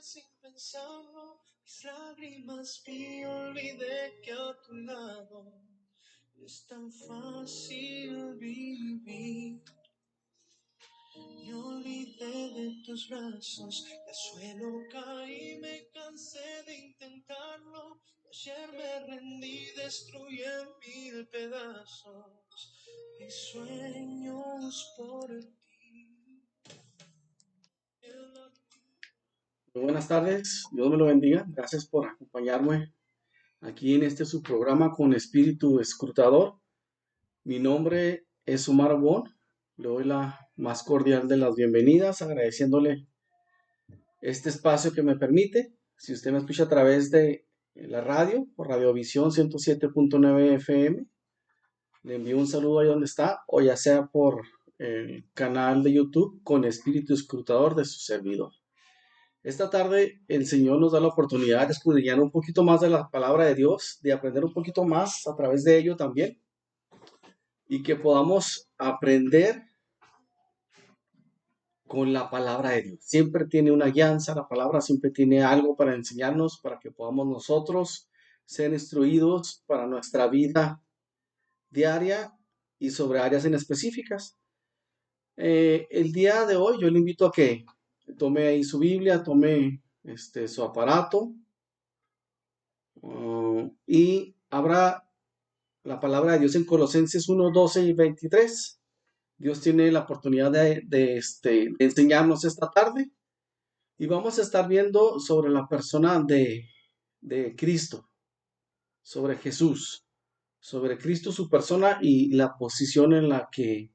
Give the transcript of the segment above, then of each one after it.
sin pensarlo, mis lágrimas vi, olvidé que a tu lado es tan fácil vivir. Me olvidé de tus brazos, al suelo caí, me cansé de intentarlo. Ayer me rendí, destruí en mil pedazos mis sueños por ti. Muy buenas tardes, Dios me lo bendiga. Gracias por acompañarme aquí en este su programa con Espíritu Escrutador. Mi nombre es Omar Bon. Le doy la más cordial de las bienvenidas, agradeciéndole este espacio que me permite. Si usted me escucha a través de la radio, por Radiovisión 107.9 FM, le envío un saludo ahí donde está, o ya sea por el canal de YouTube con Espíritu Escrutador de su servidor. Esta tarde el Señor nos da la oportunidad de escudriñar un poquito más de la palabra de Dios, de aprender un poquito más a través de ello también, y que podamos aprender con la palabra de Dios. Siempre tiene una guianza, la palabra siempre tiene algo para enseñarnos, para que podamos nosotros ser instruidos para nuestra vida diaria y sobre áreas en específicas. El día de hoy yo le invito a que tome ahí su Biblia, tome su aparato y abra la palabra de Dios en Colosenses 1, 12 y 23. Dios tiene la oportunidad de enseñarnos esta tarde. Y vamos a estar viendo sobre la persona de Cristo, sobre Jesús, sobre Cristo, su persona y la posición en la que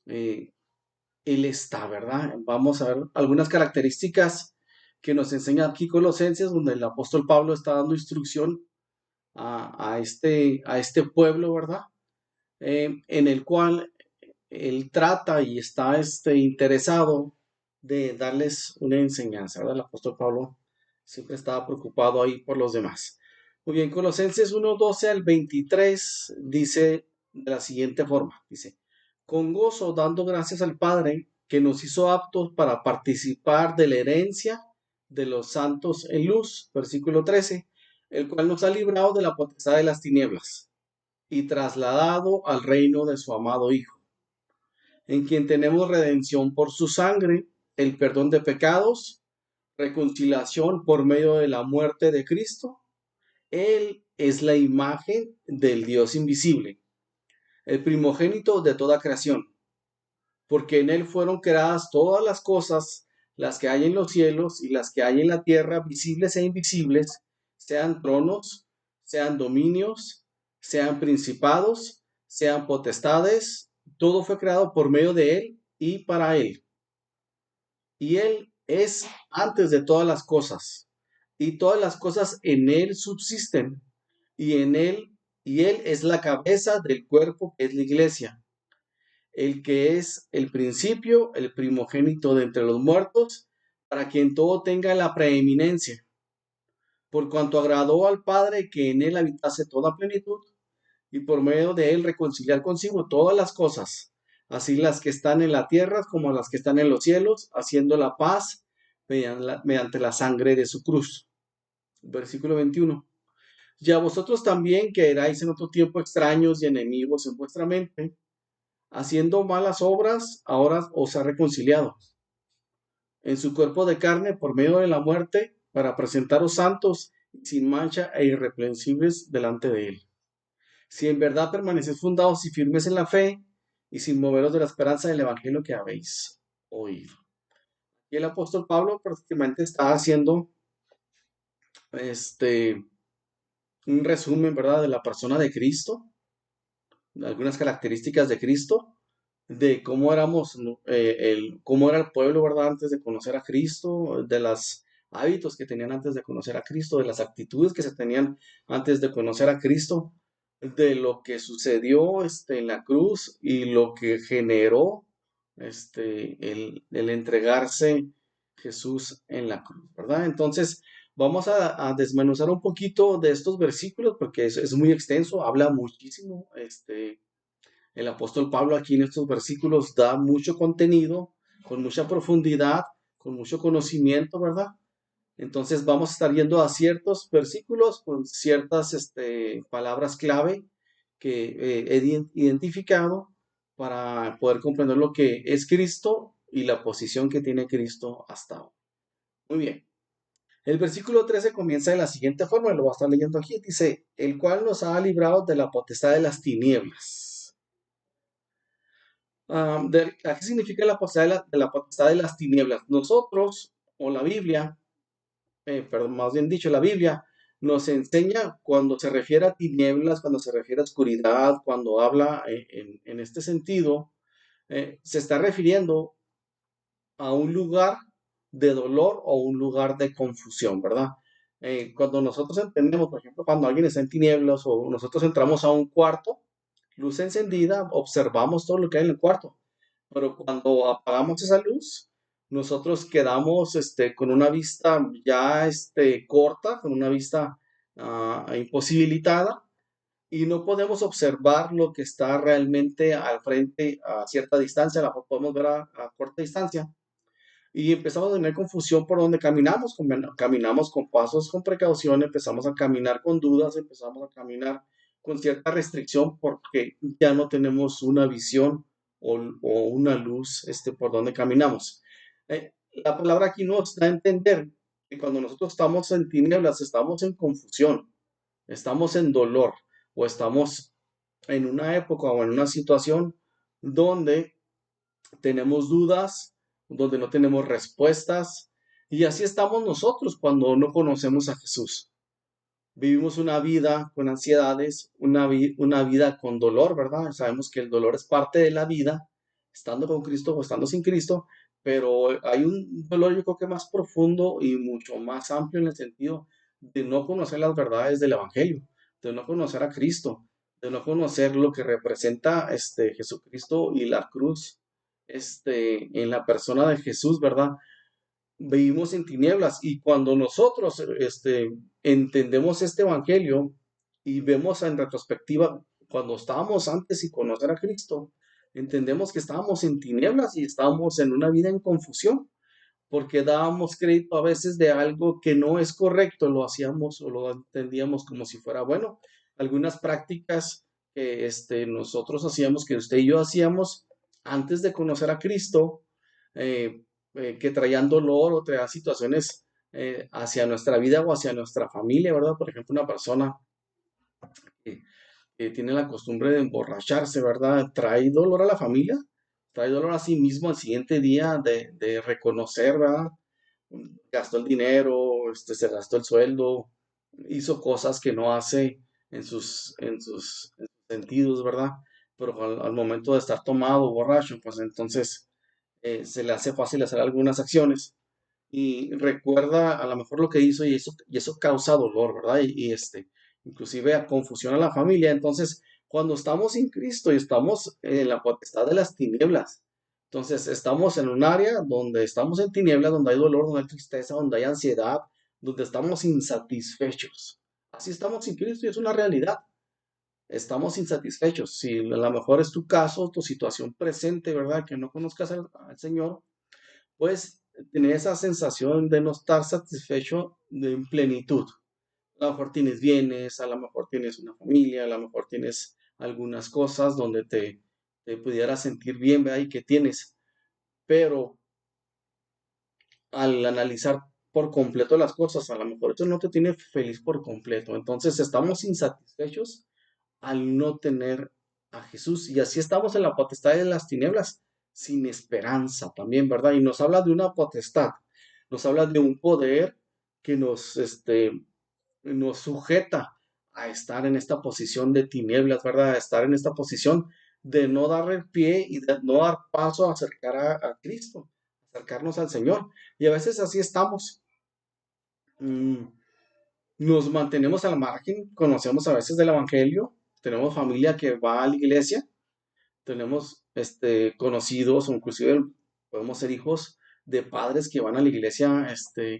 eh, Él está, ¿verdad? Vamos a ver algunas características que nos enseña aquí Colosenses, donde el apóstol Pablo está dando instrucción a este pueblo, ¿verdad? En el cual él trata y está interesado de darles una enseñanza, ¿verdad? El apóstol Pablo siempre estaba preocupado ahí por los demás. Muy bien, Colosenses 1, 12 al 23 dice de la siguiente forma, dice, con gozo dando gracias al Padre que nos hizo aptos para participar de la herencia de los santos en luz, versículo 13, el cual nos ha librado de la potestad de las tinieblas y trasladado al reino de su amado Hijo, en quien tenemos redención por su sangre, el perdón de pecados, reconciliación por medio de la muerte de Cristo. Él es la imagen del Dios invisible, el primogénito de toda creación, porque en Él fueron creadas todas las cosas, las que hay en los cielos y las que hay en la tierra, visibles e invisibles, sean tronos, sean dominios, sean principados, sean potestades, todo fue creado por medio de Él y para Él. Y Él es antes de todas las cosas, y todas las cosas en Él subsisten, y Él es la cabeza del cuerpo que es la iglesia, el que es el principio, el primogénito de entre los muertos, para quien todo tenga la preeminencia, por cuanto agradó al Padre que en Él habitase toda plenitud, y por medio de Él reconciliar consigo todas las cosas, así las que están en la tierra como las que están en los cielos, haciendo la paz mediante la sangre de su cruz. Versículo 21. Y a vosotros también, que erais en otro tiempo extraños y enemigos en vuestra mente, haciendo malas obras, ahora os ha reconciliado en su cuerpo de carne por medio de la muerte, para presentaros santos, sin mancha e irreprensibles delante de Él. Si en verdad permanecéis fundados y firmes en la fe, y sin moveros de la esperanza del evangelio que habéis oído. Y el apóstol Pablo prácticamente está haciendo un resumen, ¿verdad?, de la persona de Cristo, algunas características de Cristo, de cómo éramos, cómo era el pueblo, ¿verdad?, antes de conocer a Cristo, de los hábitos que tenían antes de conocer a Cristo, de las actitudes que se tenían antes de conocer a Cristo, de lo que sucedió en la cruz y lo que generó el entregarse Jesús en la cruz, ¿verdad? Entonces, vamos a desmenuzar un poquito de estos versículos porque es muy extenso, habla muchísimo. El apóstol Pablo aquí en estos versículos da mucho contenido, con mucha profundidad, con mucho conocimiento, ¿verdad? Entonces vamos a estar yendo a ciertos versículos con ciertas palabras clave que he identificado para poder comprender lo que es Cristo y la posición que tiene Cristo hasta ahora. Muy bien. El versículo 13 comienza de la siguiente forma, lo voy a estar leyendo aquí. Dice, el cual nos ha librado de la potestad de las tinieblas. ¿Qué significa la potestad de la potestad de las tinieblas? Nosotros, o la Biblia, perdón, más bien dicho, la Biblia nos enseña cuando se refiere a tinieblas, cuando se refiere a oscuridad, cuando habla en este sentido, se está refiriendo a un lugar de dolor o un lugar de confusión, ¿verdad? Cuando nosotros entendemos, por ejemplo, cuando alguien está en tinieblas o nosotros entramos a un cuarto, luz encendida, observamos todo lo que hay en el cuarto, pero cuando apagamos esa luz, nosotros quedamos con una vista ya corta, con una vista imposibilitada y no podemos observar lo que está realmente al frente a cierta distancia, la podemos ver a corta distancia y empezamos a tener confusión por donde caminamos. Caminamos con pasos con precaución, empezamos a caminar con dudas, empezamos a caminar con cierta restricción porque ya no tenemos una visión o una luz por donde caminamos. La palabra aquí nos da a entender que cuando nosotros estamos en tinieblas, estamos en confusión, estamos en dolor o estamos en una época o en una situación donde tenemos dudas, donde no tenemos respuestas. Y así estamos nosotros cuando no conocemos a Jesús. Vivimos una vida con ansiedades, una vida con dolor, ¿verdad? Sabemos que el dolor es parte de la vida, estando con Cristo o estando sin Cristo, pero hay un dolor yo creo que más profundo y mucho más amplio en el sentido de no conocer las verdades del Evangelio, de no conocer a Cristo, de no conocer lo que representa Jesucristo y la cruz en la persona de Jesús, ¿verdad? Vivimos en tinieblas y cuando nosotros entendemos este evangelio y vemos en retrospectiva cuando estábamos antes y conocer a Cristo, entendemos que estábamos en tinieblas y estábamos en una vida en confusión porque dábamos crédito a veces de algo que no es correcto, lo hacíamos o lo entendíamos como si fuera bueno. Algunas prácticas que nosotros hacíamos, que usted y yo hacíamos antes de conocer a Cristo, eh, que traían dolor o traían situaciones hacia nuestra vida o hacia nuestra familia, ¿verdad? Por ejemplo, una persona que, que tiene la costumbre de emborracharse, ¿verdad? Trae dolor a la familia, trae dolor a sí mismo al siguiente día de reconocer, ¿verdad? Gastó el dinero, se gastó el sueldo, hizo cosas que no hace en sus sentidos, ¿verdad? Pero al momento de estar tomado, borracho, pues entonces se le hace fácil hacer algunas acciones y recuerda a lo mejor lo que hizo y eso causa dolor, ¿verdad? Inclusive a confusión a la familia. Entonces, cuando estamos sin Cristo y estamos en la potestad de las tinieblas, entonces estamos en un área donde estamos en tinieblas, donde hay dolor, donde hay tristeza, donde hay ansiedad, donde estamos insatisfechos. Así estamos sin Cristo y es una realidad. Estamos insatisfechos. Si a lo mejor es tu caso, tu situación presente, ¿verdad? Que no conozcas al Señor, pues tener esa sensación de no estar satisfecho en plenitud. A lo mejor tienes bienes, a lo mejor tienes una familia, a lo mejor tienes algunas cosas donde te pudieras sentir bien, ¿verdad? Y que tienes, pero al analizar por completo las cosas, a lo mejor eso no te tiene feliz por completo. Entonces estamos insatisfechos al no tener a Jesús. Y así estamos en la potestad de las tinieblas, sin esperanza también, ¿verdad? Y nos habla de una potestad, nos habla de un poder que nos sujeta a estar en esta posición de tinieblas, ¿verdad? A estar en esta posición de no dar el pie y de no dar paso a acercar a Cristo, acercarnos al Señor. Y a veces así estamos. Mm, Nos mantenemos al margen, conocemos a veces del Evangelio, tenemos familia que va a la iglesia, tenemos conocidos o inclusive podemos ser hijos de padres que van a la iglesia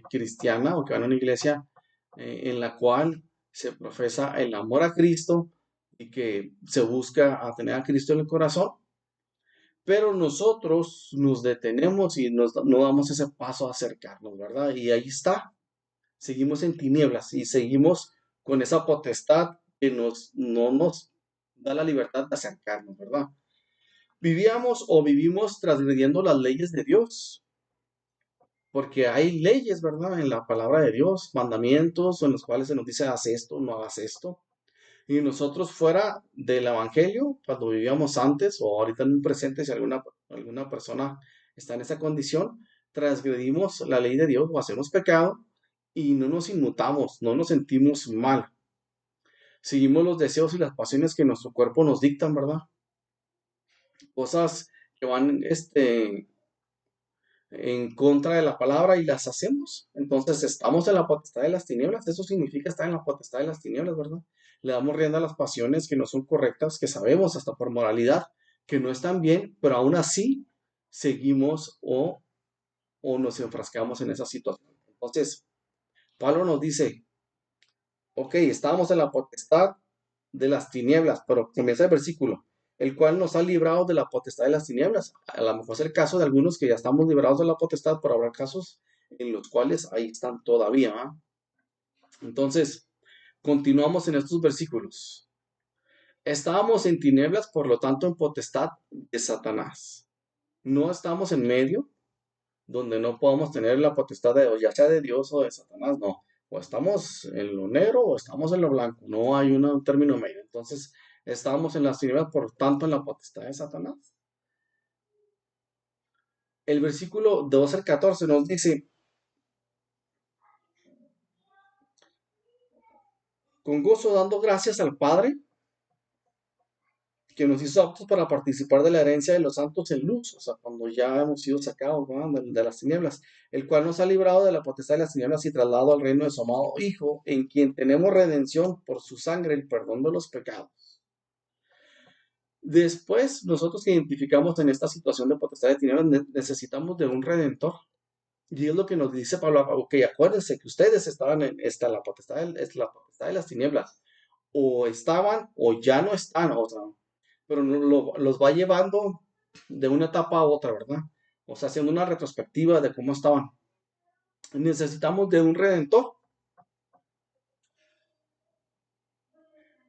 cristiana o que van a una iglesia en la cual se profesa el amor a Cristo y que se busca a tener a Cristo en el corazón, pero nosotros nos detenemos y no damos ese paso a acercarnos, ¿verdad? Y ahí está. seguimos en tinieblas y seguimos con esa potestad que no nos da la libertad de acercarnos, ¿verdad? Vivíamos o vivimos transgrediendo las leyes de Dios, porque hay leyes, ¿verdad? En la palabra de Dios, mandamientos en los cuales se nos dice, haz esto, no hagas esto. Y nosotros fuera del Evangelio, cuando vivíamos antes o ahorita en un presente, si alguna persona está en esa condición, transgredimos la ley de Dios o hacemos pecado y no nos inmutamos, no nos sentimos mal. Seguimos los deseos y las pasiones que nuestro cuerpo nos dictan, ¿verdad? Cosas que van en contra de la palabra y las hacemos. Entonces estamos en la potestad de las tinieblas. Eso significa estar en la potestad de las tinieblas, ¿verdad? Le damos rienda a las pasiones que no son correctas, que sabemos hasta por moralidad que no están bien, pero aún así seguimos o nos enfrascamos en esa situación. Entonces, Pablo nos dice, ok, estábamos en la potestad de las tinieblas, pero comienza el versículo, el cual nos ha librado de la potestad de las tinieblas. A lo mejor es el caso de algunos que ya estamos librados de la potestad, pero habrá casos en los cuales ahí están todavía, ¿ah? Entonces, continuamos en estos versículos. Estábamos en tinieblas, por lo tanto, en potestad de Satanás. No estamos en medio, donde no podamos tener la potestad de, ya sea de Dios o de Satanás, no. O estamos en lo negro o estamos en lo blanco, no hay un término medio. Entonces, estamos en las tinieblas, por tanto, en la potestad de Satanás. El versículo 2 al 14 nos dice, con gozo dando gracias al Padre, que nos hizo aptos para participar de la herencia de los santos en luz, o sea, cuando ya hemos sido sacados, ¿no?, de las tinieblas, el cual nos ha librado de la potestad de las tinieblas y trasladado al reino de su amado Hijo, en quien tenemos redención por su sangre, el perdón de los pecados. Después, nosotros que identificamos en esta situación de potestad de tinieblas, necesitamos de un redentor. Y es lo que nos dice Pablo, ok, acuérdense que ustedes estaban en la potestad, es la potestad de las tinieblas, o estaban o ya no están, o sea, pero los va llevando de una etapa a otra, ¿verdad? O sea, haciendo una retrospectiva de cómo estaban. Necesitamos de un redentor.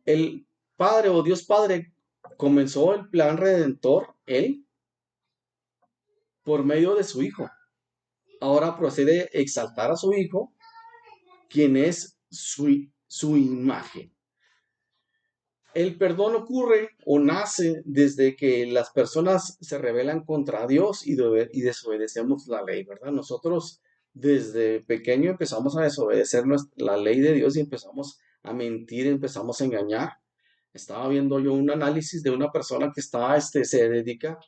El Padre o Dios Padre comenzó el plan redentor, él, por medio de su Hijo. Ahora procede a exaltar a su Hijo, quien es su imagen. El perdón ocurre o nace desde que las personas se rebelan contra Dios y desobedecemos la ley, ¿verdad? Nosotros desde pequeño empezamos a desobedecer la ley de Dios y empezamos a mentir, empezamos a engañar. Estaba viendo yo un análisis de una persona que se dedica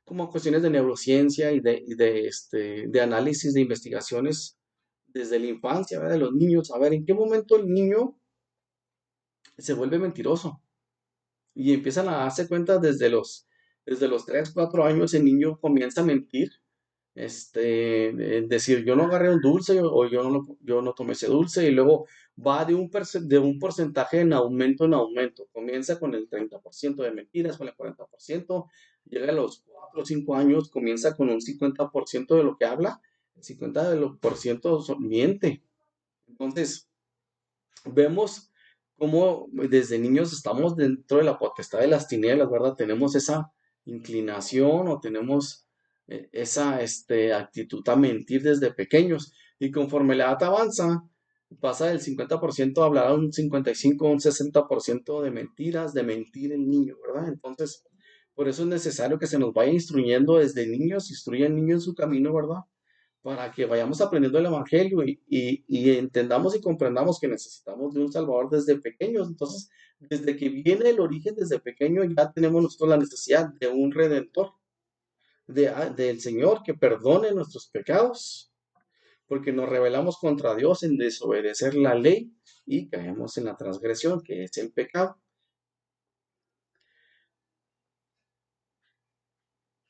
como a cuestiones de neurociencia de análisis de investigaciones desde la infancia, ¿verdad? De los niños, a ver en qué momento el niño se vuelve mentiroso y empiezan a darse cuenta desde los 3 4 años el niño comienza a mentir, decir yo no agarré un dulce o yo no tomé ese dulce y luego va de un porcentaje en aumento, comienza con el 30% de mentiras, con el 40%, llega a los 4 o 5 años, comienza con un 50% de lo que habla, el 50% miente. Entonces, vemos cómo desde niños estamos dentro de la potestad de las tinieblas, ¿verdad? Tenemos esa inclinación o tenemos esa actitud a mentir desde pequeños. Y conforme la edad avanza, pasa del 50% a hablar a un 55, un 60% de mentiras, de mentir el niño, ¿verdad? Entonces, por eso es necesario que se nos vaya instruyendo desde niños, instruya al niño en su camino, ¿verdad? Para que vayamos aprendiendo el Evangelio y entendamos y comprendamos que necesitamos de un Salvador desde pequeños. Entonces, desde que viene el origen, desde pequeño, ya tenemos nosotros la necesidad de un redentor, del Señor que perdone nuestros pecados, porque nos rebelamos contra Dios en desobedecer la ley y caemos en la transgresión, que es el pecado.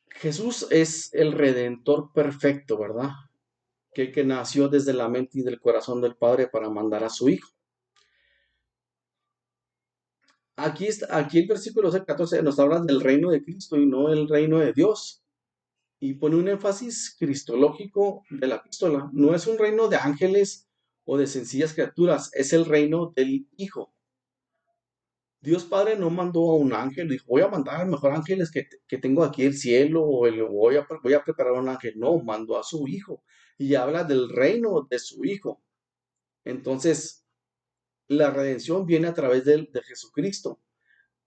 Jesús es el redentor perfecto, ¿verdad? Que nació desde la mente y del corazón del Padre para mandar a su Hijo. Aquí el versículo 14 nos habla del reino de Cristo y no el reino de Dios. Y pone un énfasis cristológico de la epístola. No es un reino de ángeles o de sencillas criaturas, es el reino del Hijo. Dios Padre no mandó a un ángel, dijo, voy a mandar al mejor ángeles que tengo aquí el cielo, voy a preparar un ángel. No, mandó a su Hijo y habla del reino de su Hijo. Entonces, la redención viene a través de Jesucristo,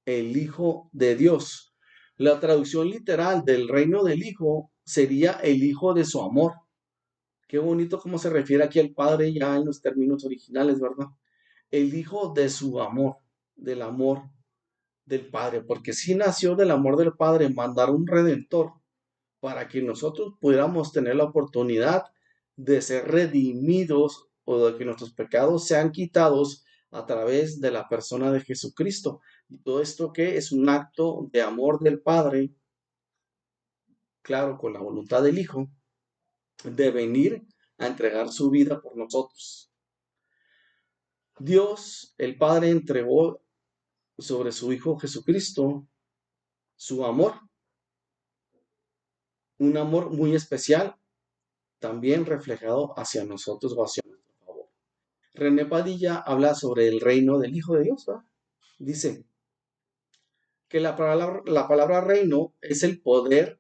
el Hijo de Dios. La traducción literal del reino del Hijo sería el Hijo de su amor. Qué bonito cómo se refiere aquí al Padre ya en los términos originales, ¿verdad? El Hijo de su amor, del amor del Padre, porque si nació del amor del Padre mandar un redentor para que nosotros pudiéramos tener la oportunidad de ser redimidos o de que nuestros pecados sean quitados a través de la persona de Jesucristo. Y todo esto que es un acto de amor del Padre, claro, con la voluntad del Hijo, de venir a entregar su vida por nosotros. Dios, el Padre, entregó sobre su Hijo Jesucristo su amor, un amor muy especial, también reflejado hacia nosotros o hacia nuestro favor. René Padilla habla sobre el reino del Hijo de Dios, ¿va? Dice que la palabra reino es el poder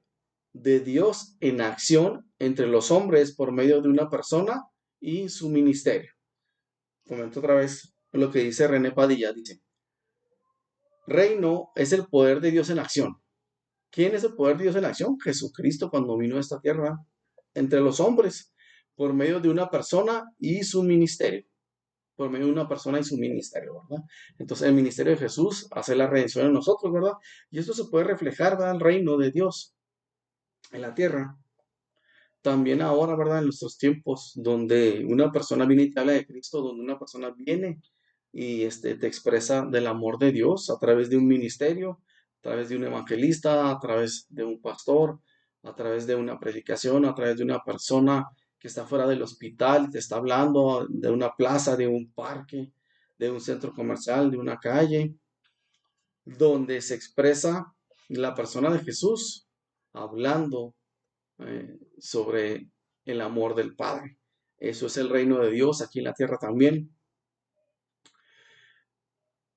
de Dios en acción entre los hombres por medio de una persona y su ministerio. Comento otra vez lo que dice René Padilla. Dice, reino es el poder de Dios en acción. ¿Quién es el poder de Dios en acción? Jesucristo cuando vino a esta tierra entre los hombres por medio de una persona y su ministerio. Por medio de una persona y su ministerio, ¿verdad? Entonces el ministerio de Jesús hace la redención en nosotros, ¿verdad? Y esto se puede reflejar, ¿verdad? El reino de Dios en la tierra. También ahora, ¿verdad? En nuestros tiempos, donde una persona viene y te habla de Cristo, donde una persona viene y te expresa del amor de Dios a través de un ministerio, a través de un evangelista, a través de un pastor, a través de una predicación, a través de una persona que está fuera del hospital, te está hablando de una plaza, de un parque, de un centro comercial, de una calle, donde se expresa la persona de Jesús hablando sobre el amor del Padre. Eso es el reino de Dios aquí en la tierra también.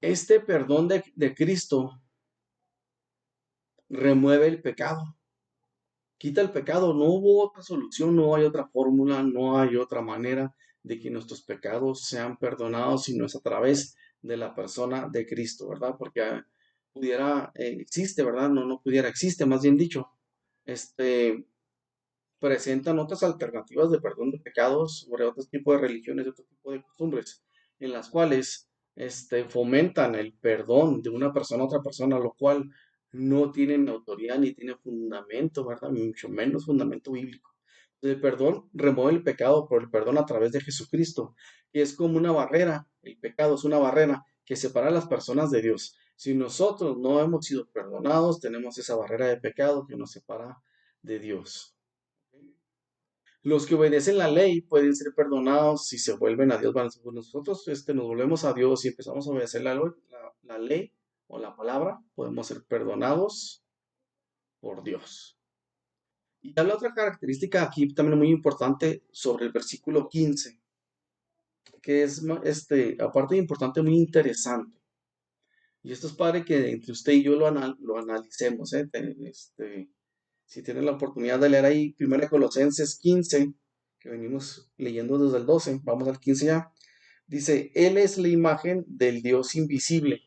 Este perdón de Cristo remueve el pecado, quita el pecado. No hubo otra solución, no hay otra fórmula, no hay otra manera de que nuestros pecados sean perdonados si no es a través de la persona de Cristo, ¿verdad? Porque existe, ¿verdad? No pudiera, existe, más bien dicho. Presentan otras alternativas de perdón de pecados sobre otros tipos de religiones, otro tipo de costumbres, en las cuales fomentan el perdón de una persona a otra persona, lo cual no tienen autoridad ni tiene fundamento, ¿verdad? Mucho menos fundamento bíblico. El perdón remueve el pecado por el perdón a través de Jesucristo, que es como una barrera. El pecado es una barrera que separa a las personas de Dios. Si nosotros no hemos sido perdonados, tenemos esa barrera de pecado que nos separa de Dios. Los que obedecen la ley pueden ser perdonados si se vuelven a Dios. Nosotros nos volvemos a Dios y empezamos a obedecer la ley o la palabra, podemos ser perdonados por Dios. Y hay otra característica aquí también muy importante sobre el versículo 15, que es aparte de importante, muy interesante. Y esto es padre que entre usted y yo lo analicemos. Si tienen la oportunidad de leer ahí 1 Colosenses 15, que venimos leyendo desde el 12, vamos al 15 ya. Dice, Él es la imagen del Dios invisible.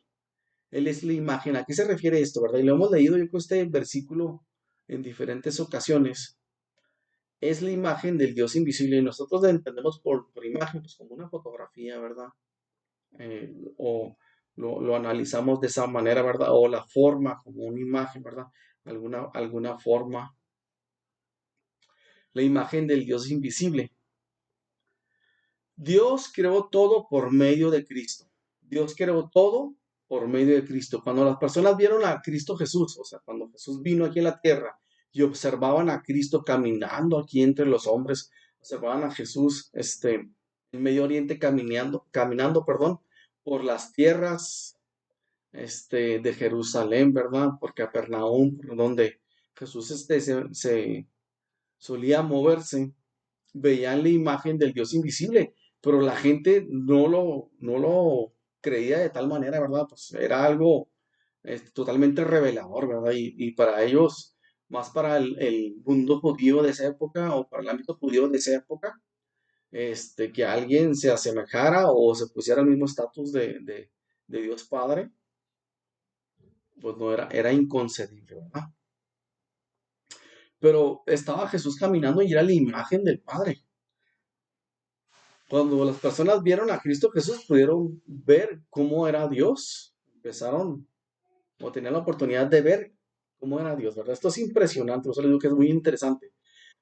Él es la imagen. ¿A qué se refiere esto, verdad? Y lo hemos leído, yo creo, este versículo en diferentes ocasiones. Es la imagen del Dios invisible. Y nosotros la entendemos por imagen, pues como una fotografía, ¿verdad? O lo analizamos de esa manera, ¿verdad? O la forma como una imagen, ¿verdad? Alguna forma. La imagen del Dios invisible. Dios creó todo por medio de Cristo. Dios creó todo por medio de Cristo. Cuando las personas vieron a Cristo Jesús, o sea, cuando Jesús vino aquí a la tierra y observaban a Cristo caminando aquí entre los hombres, observaban a Jesús, en Medio Oriente caminando, perdón, por las tierras, de Jerusalén, ¿verdad? Por Capernaum, por donde Jesús, se solía moverse, veían la imagen del Dios invisible. pero la gente no lo creía de tal manera, ¿verdad? Pues era algo totalmente revelador, ¿verdad? Y para ellos, más para el mundo judío de esa época o para el ámbito judío de esa época, que alguien se asemejara o se pusiera al mismo estatus de Dios Padre, pues no era inconcebible, ¿verdad? Pero estaba Jesús caminando y era la imagen del Padre. Cuando las personas vieron a Cristo Jesús, pudieron ver cómo era Dios. Empezaron o tenían la oportunidad de ver cómo era Dios, ¿verdad? Esto es impresionante, por eso les digo que es muy interesante.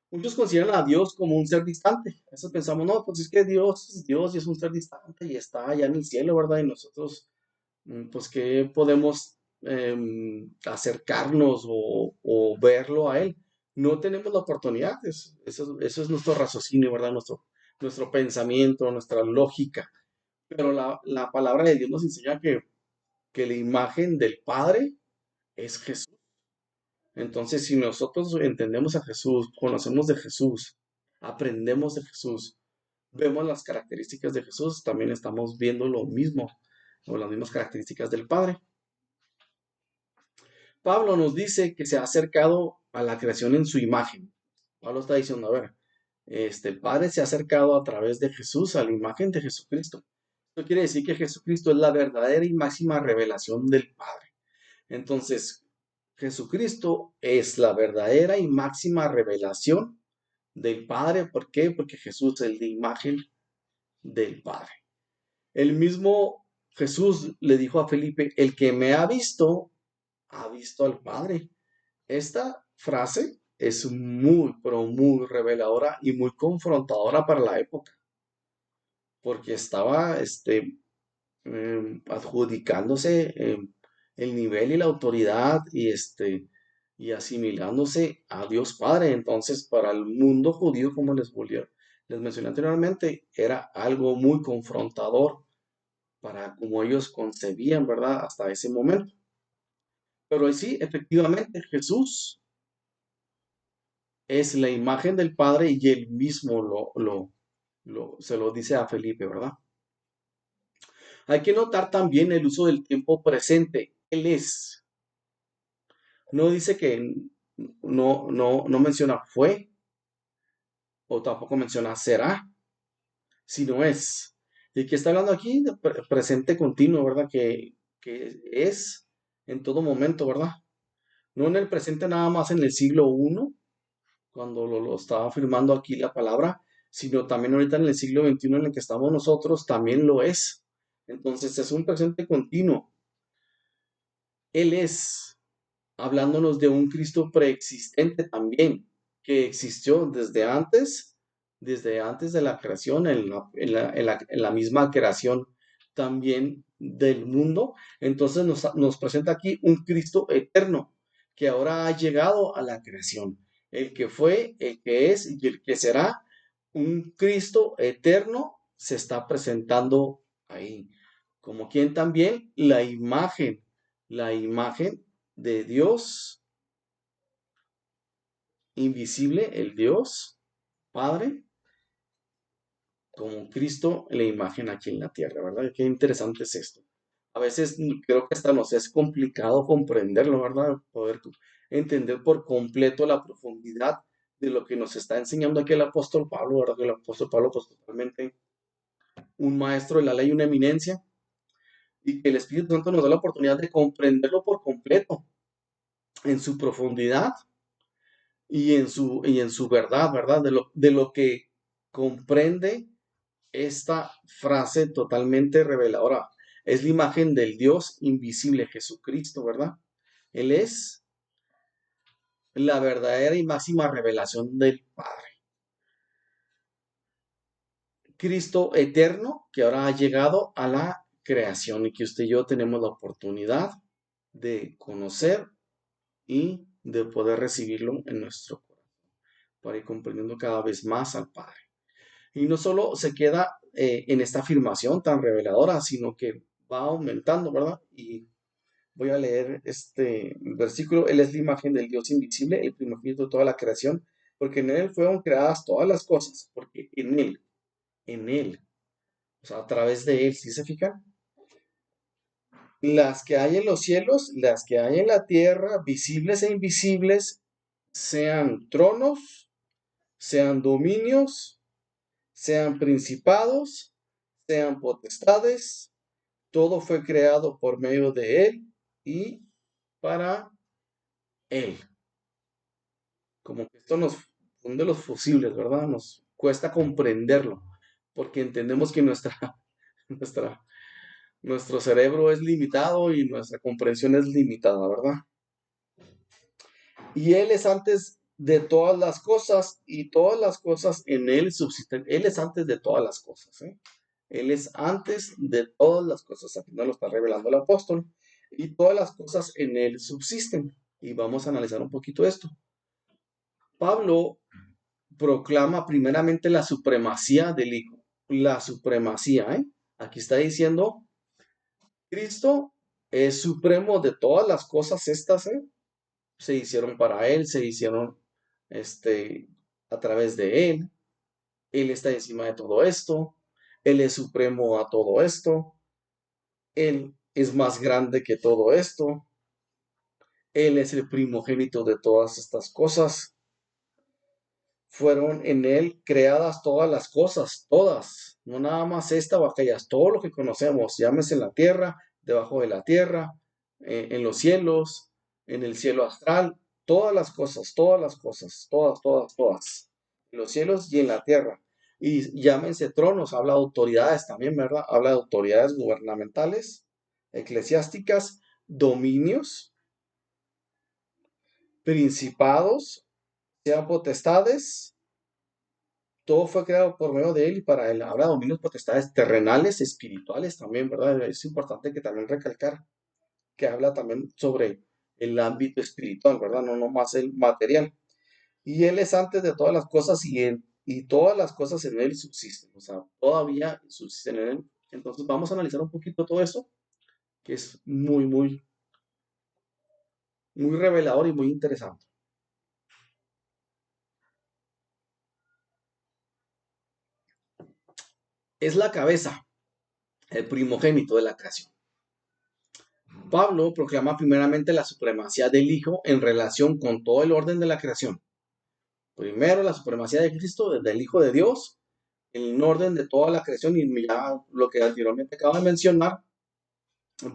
Muchos consideran a Dios como un ser distante. A veces pensamos, no, pues es que Dios es Dios y es un ser distante y está allá en el cielo, ¿verdad? Y nosotros, pues, ¿qué podemos acercarnos o verlo a Él? No tenemos la oportunidad. Eso es nuestro raciocinio, ¿verdad? Nuestro pensamiento, nuestra lógica. Pero la palabra de Dios nos enseña que la imagen del Padre es Jesús. Entonces, si nosotros entendemos a Jesús, conocemos de Jesús, aprendemos de Jesús, vemos las características de Jesús, también estamos viendo lo mismo o las mismas características del Padre. Pablo nos dice que se ha acercado a la creación en su imagen. Pablo está diciendo, a ver, el Padre se ha acercado a través de Jesús a la imagen de Jesucristo. Esto quiere decir que Jesucristo es la verdadera y máxima revelación del Padre. Entonces, Jesucristo es la verdadera y máxima revelación del Padre. ¿Por qué? Porque Jesús es la imagen del Padre. El mismo Jesús le dijo a Felipe, el que me ha visto al Padre. Esta frase es muy, pero muy reveladora y muy confrontadora para la época, porque estaba adjudicándose el nivel y la autoridad y asimilándose a Dios Padre. Entonces, para el mundo judío, como les mencioné anteriormente, era algo muy confrontador para como ellos concebían, ¿verdad? Hasta ese momento. Pero sí, efectivamente, Jesús es la imagen del Padre y él mismo se lo dice a Felipe, ¿verdad? Hay que notar también el uso del tiempo presente. Él es. No dice que no menciona fue o tampoco menciona será, sino es. Y que está hablando aquí de presente continuo, ¿verdad? Que es en todo momento, ¿verdad? No en el presente nada más en el siglo I, cuando lo estaba afirmando aquí la palabra, sino también ahorita en el siglo XXI en el que estamos nosotros, también lo es. Entonces es un presente continuo. Él es, hablándonos de un Cristo preexistente también, que existió desde antes de la creación, en la misma creación también del mundo. Entonces nos presenta aquí un Cristo eterno, que ahora ha llegado a la creación. El que fue, el que es y el que será, un Cristo eterno se está presentando ahí. Como quien también la imagen de Dios invisible, el Dios Padre, como Cristo, la imagen aquí en la tierra, ¿verdad? Qué interesante es esto. A veces creo que hasta nos es complicado comprenderlo, ¿verdad? Poder entender por completo la profundidad de lo que nos está enseñando aquí el apóstol Pablo, ¿verdad? Que el apóstol Pablo, pues totalmente un maestro de la ley, una eminencia, y que el Espíritu Santo nos da la oportunidad de comprenderlo por completo, en su profundidad y en su verdad, ¿verdad? De lo que comprende esta frase totalmente reveladora. Es la imagen del Dios invisible, Jesucristo, ¿verdad? Él es la verdadera y máxima revelación del Padre. Cristo eterno que ahora ha llegado a la creación y que usted y yo tenemos la oportunidad de conocer y de poder recibirlo en nuestro corazón para ir comprendiendo cada vez más al Padre. Y no solo se queda en esta afirmación tan reveladora, sino que va aumentando, ¿verdad? Y voy a leer este versículo. Él es la imagen del Dios invisible, el primogénito de toda la creación, porque en Él fueron creadas todas las cosas, porque en Él O sea, a través de él, ¿sí se fijan? Las que hay en los cielos, las que hay en la tierra, visibles e invisibles, sean tronos, sean dominios, sean principados, sean potestades, todo fue creado por medio de él y para él. Como que esto nos funde los fusibles, ¿verdad? Nos cuesta comprenderlo, porque entendemos que nuestra, nuestro cerebro es limitado y nuestra comprensión es limitada, ¿verdad? Y Él es antes de todas las cosas y todas las cosas en Él subsisten. Él es antes de todas las cosas, ¿eh? Él es antes de todas las cosas. Aquí nos lo está revelando el apóstol. Y todas las cosas en Él subsisten. Y vamos a analizar un poquito esto. Pablo proclama primeramente la supremacía del Hijo. La supremacía, ¿eh? Aquí está diciendo, Cristo es supremo de todas las cosas estas, ¿eh? Se hicieron para Él, se hicieron este, a través de Él. Él está encima de todo esto. Él es supremo a todo esto. Él es más grande que todo esto. Él es el primogénito de todas estas cosas. Fueron en Él creadas todas las cosas, todas, no nada más esta o aquellas, todo lo que conocemos, llámese en la tierra, debajo de la tierra, en los cielos, en el cielo astral, todas las cosas, todas, todas, todas, en los cielos y en la tierra. Y llámense tronos, habla de autoridades también, ¿verdad? Habla de autoridades gubernamentales, eclesiásticas, dominios, principados, sean potestades. Todo fue creado por medio de él y para él. Habla de dominios, potestades terrenales, espirituales también, ¿verdad? Es importante que también recalcar que habla también sobre el ámbito espiritual, ¿verdad? No nomás el material. Y él es antes de todas las cosas y todas las cosas en él subsisten, o sea, todavía subsisten en él. Entonces vamos a analizar un poquito todo eso, que es muy, muy, muy revelador y muy interesante. Es la cabeza, el primogénito de la creación. Pablo proclama primeramente la supremacía del Hijo en relación con todo el orden de la creación. Primero la supremacía de Cristo, del Hijo de Dios, en orden de toda la creación, y ya lo que anteriormente acabo de mencionar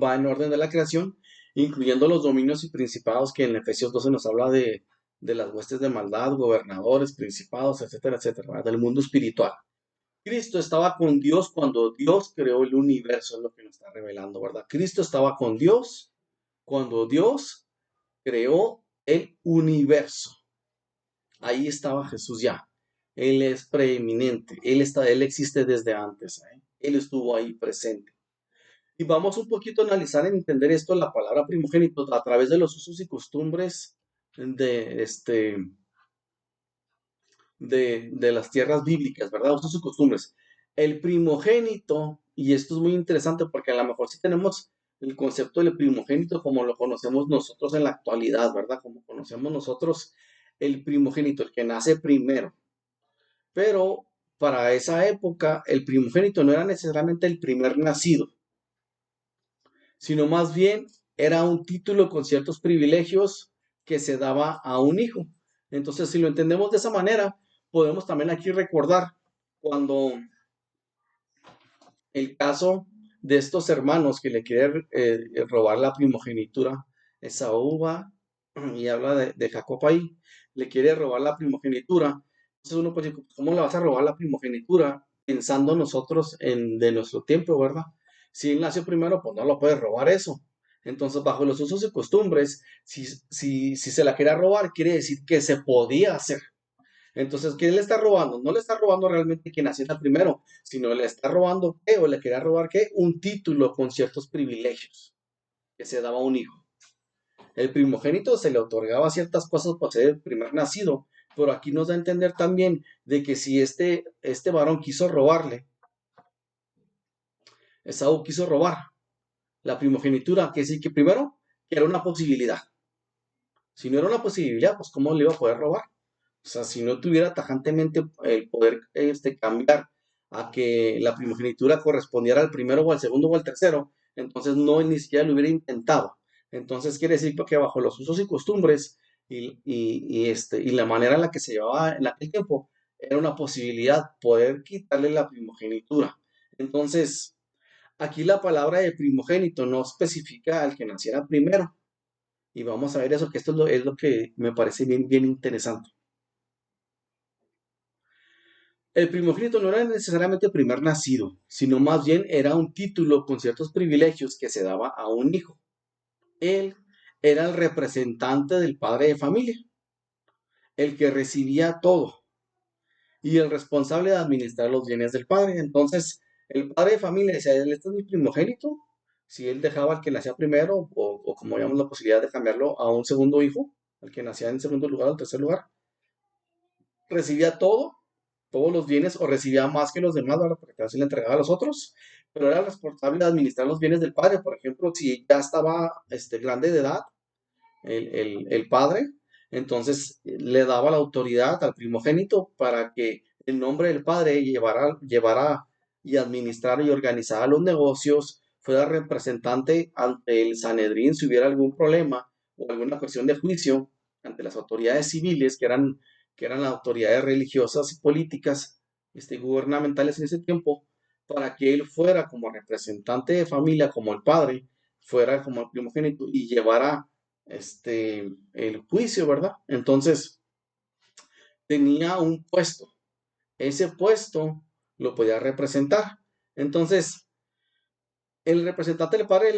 va en orden de la creación, incluyendo los dominios y principados que en Efesios 12 nos habla de las huestes de maldad, gobernadores, principados, etcétera, etcétera, ¿verdad? Del mundo espiritual. Cristo estaba con Dios cuando Dios creó el universo, es lo que nos está revelando, ¿verdad? Cristo estaba con Dios cuando Dios creó el universo. Ahí estaba Jesús ya. Él es preeminente. Él existe desde antes. Él estuvo ahí presente. Y vamos un poquito a analizar, y entender esto, la palabra primogénito, a través de los usos y costumbres de, de las tierras bíblicas, ¿verdad? Usos y costumbres. El primogénito, y esto es muy interesante porque a lo mejor sí tenemos el concepto del primogénito como lo conocemos nosotros en la actualidad, ¿verdad? Como conocemos nosotros el primogénito, el que nace primero. Pero para esa época el primogénito no era necesariamente el primer nacido, sino más bien era un título con ciertos privilegios que se daba a un hijo. Entonces, si lo entendemos de esa manera, podemos también aquí recordar cuando el caso de estos hermanos que le quieren robar la primogenitura, Esaú va y habla de Jacob ahí, le quiere robar la primogenitura. Entonces uno puede decir, ¿cómo le vas a robar la primogenitura? Pensando nosotros de nuestro tiempo, ¿verdad? Si él nació primero, pues no lo puede robar eso. Entonces, bajo los usos y costumbres, si se la quería robar, quiere decir que se podía hacer. Entonces, ¿quién le está robando? No le está robando realmente quien naciera primero, sino le está robando, ¿qué? O le quería robar, ¿qué? Un título con ciertos privilegios que se daba a un hijo. El primogénito se le otorgaba ciertas cosas por ser el primer nacido, pero aquí nos da a entender también de que si este varón quiso robarle, Esaú quiso robar la primogenitura, que sí que primero, que era una posibilidad. Si no era una posibilidad, pues ¿cómo le iba a poder robar? O sea, si no tuviera tajantemente el poder cambiar a que la primogenitura correspondiera al primero o al segundo o al tercero, entonces no ni siquiera lo hubiera intentado. Entonces quiere decir que bajo los usos y costumbres y la manera en la que se llevaba en aquel tiempo, era una posibilidad poder quitarle la primogenitura. Entonces, aquí la palabra de primogénito no especifica al que naciera primero. Y vamos a ver eso, que esto es lo que me parece bien, bien interesante. El primogénito no era necesariamente el primer nacido, sino más bien era un título con ciertos privilegios que se daba a un hijo. Él era el representante del padre de familia, el que recibía todo y el responsable de administrar los bienes del padre. Entonces, el padre de familia decía, este es mi primogénito. Si él dejaba al que nacía primero, o como llamamos la posibilidad de cambiarlo a un segundo hijo, al que nacía en segundo lugar o tercer lugar, recibía todo, todos los bienes, o recibía más que los demás, ¿verdad? Porque también se le entregaba a los otros, pero era responsable de administrar los bienes del padre. Por ejemplo, si ya estaba grande de edad, el padre, entonces le daba la autoridad al primogénito para que en nombre del padre llevara y administrara y organizara los negocios, fuera representante ante el Sanedrín si hubiera algún problema o alguna cuestión de juicio ante las autoridades civiles, que eran las autoridades religiosas y políticas, gubernamentales en ese tiempo, para que él fuera como representante de familia, como el padre, fuera como el primogénito y llevara el juicio, ¿verdad? Entonces, tenía un puesto. Ese puesto lo podía representar. Entonces, el representante del padre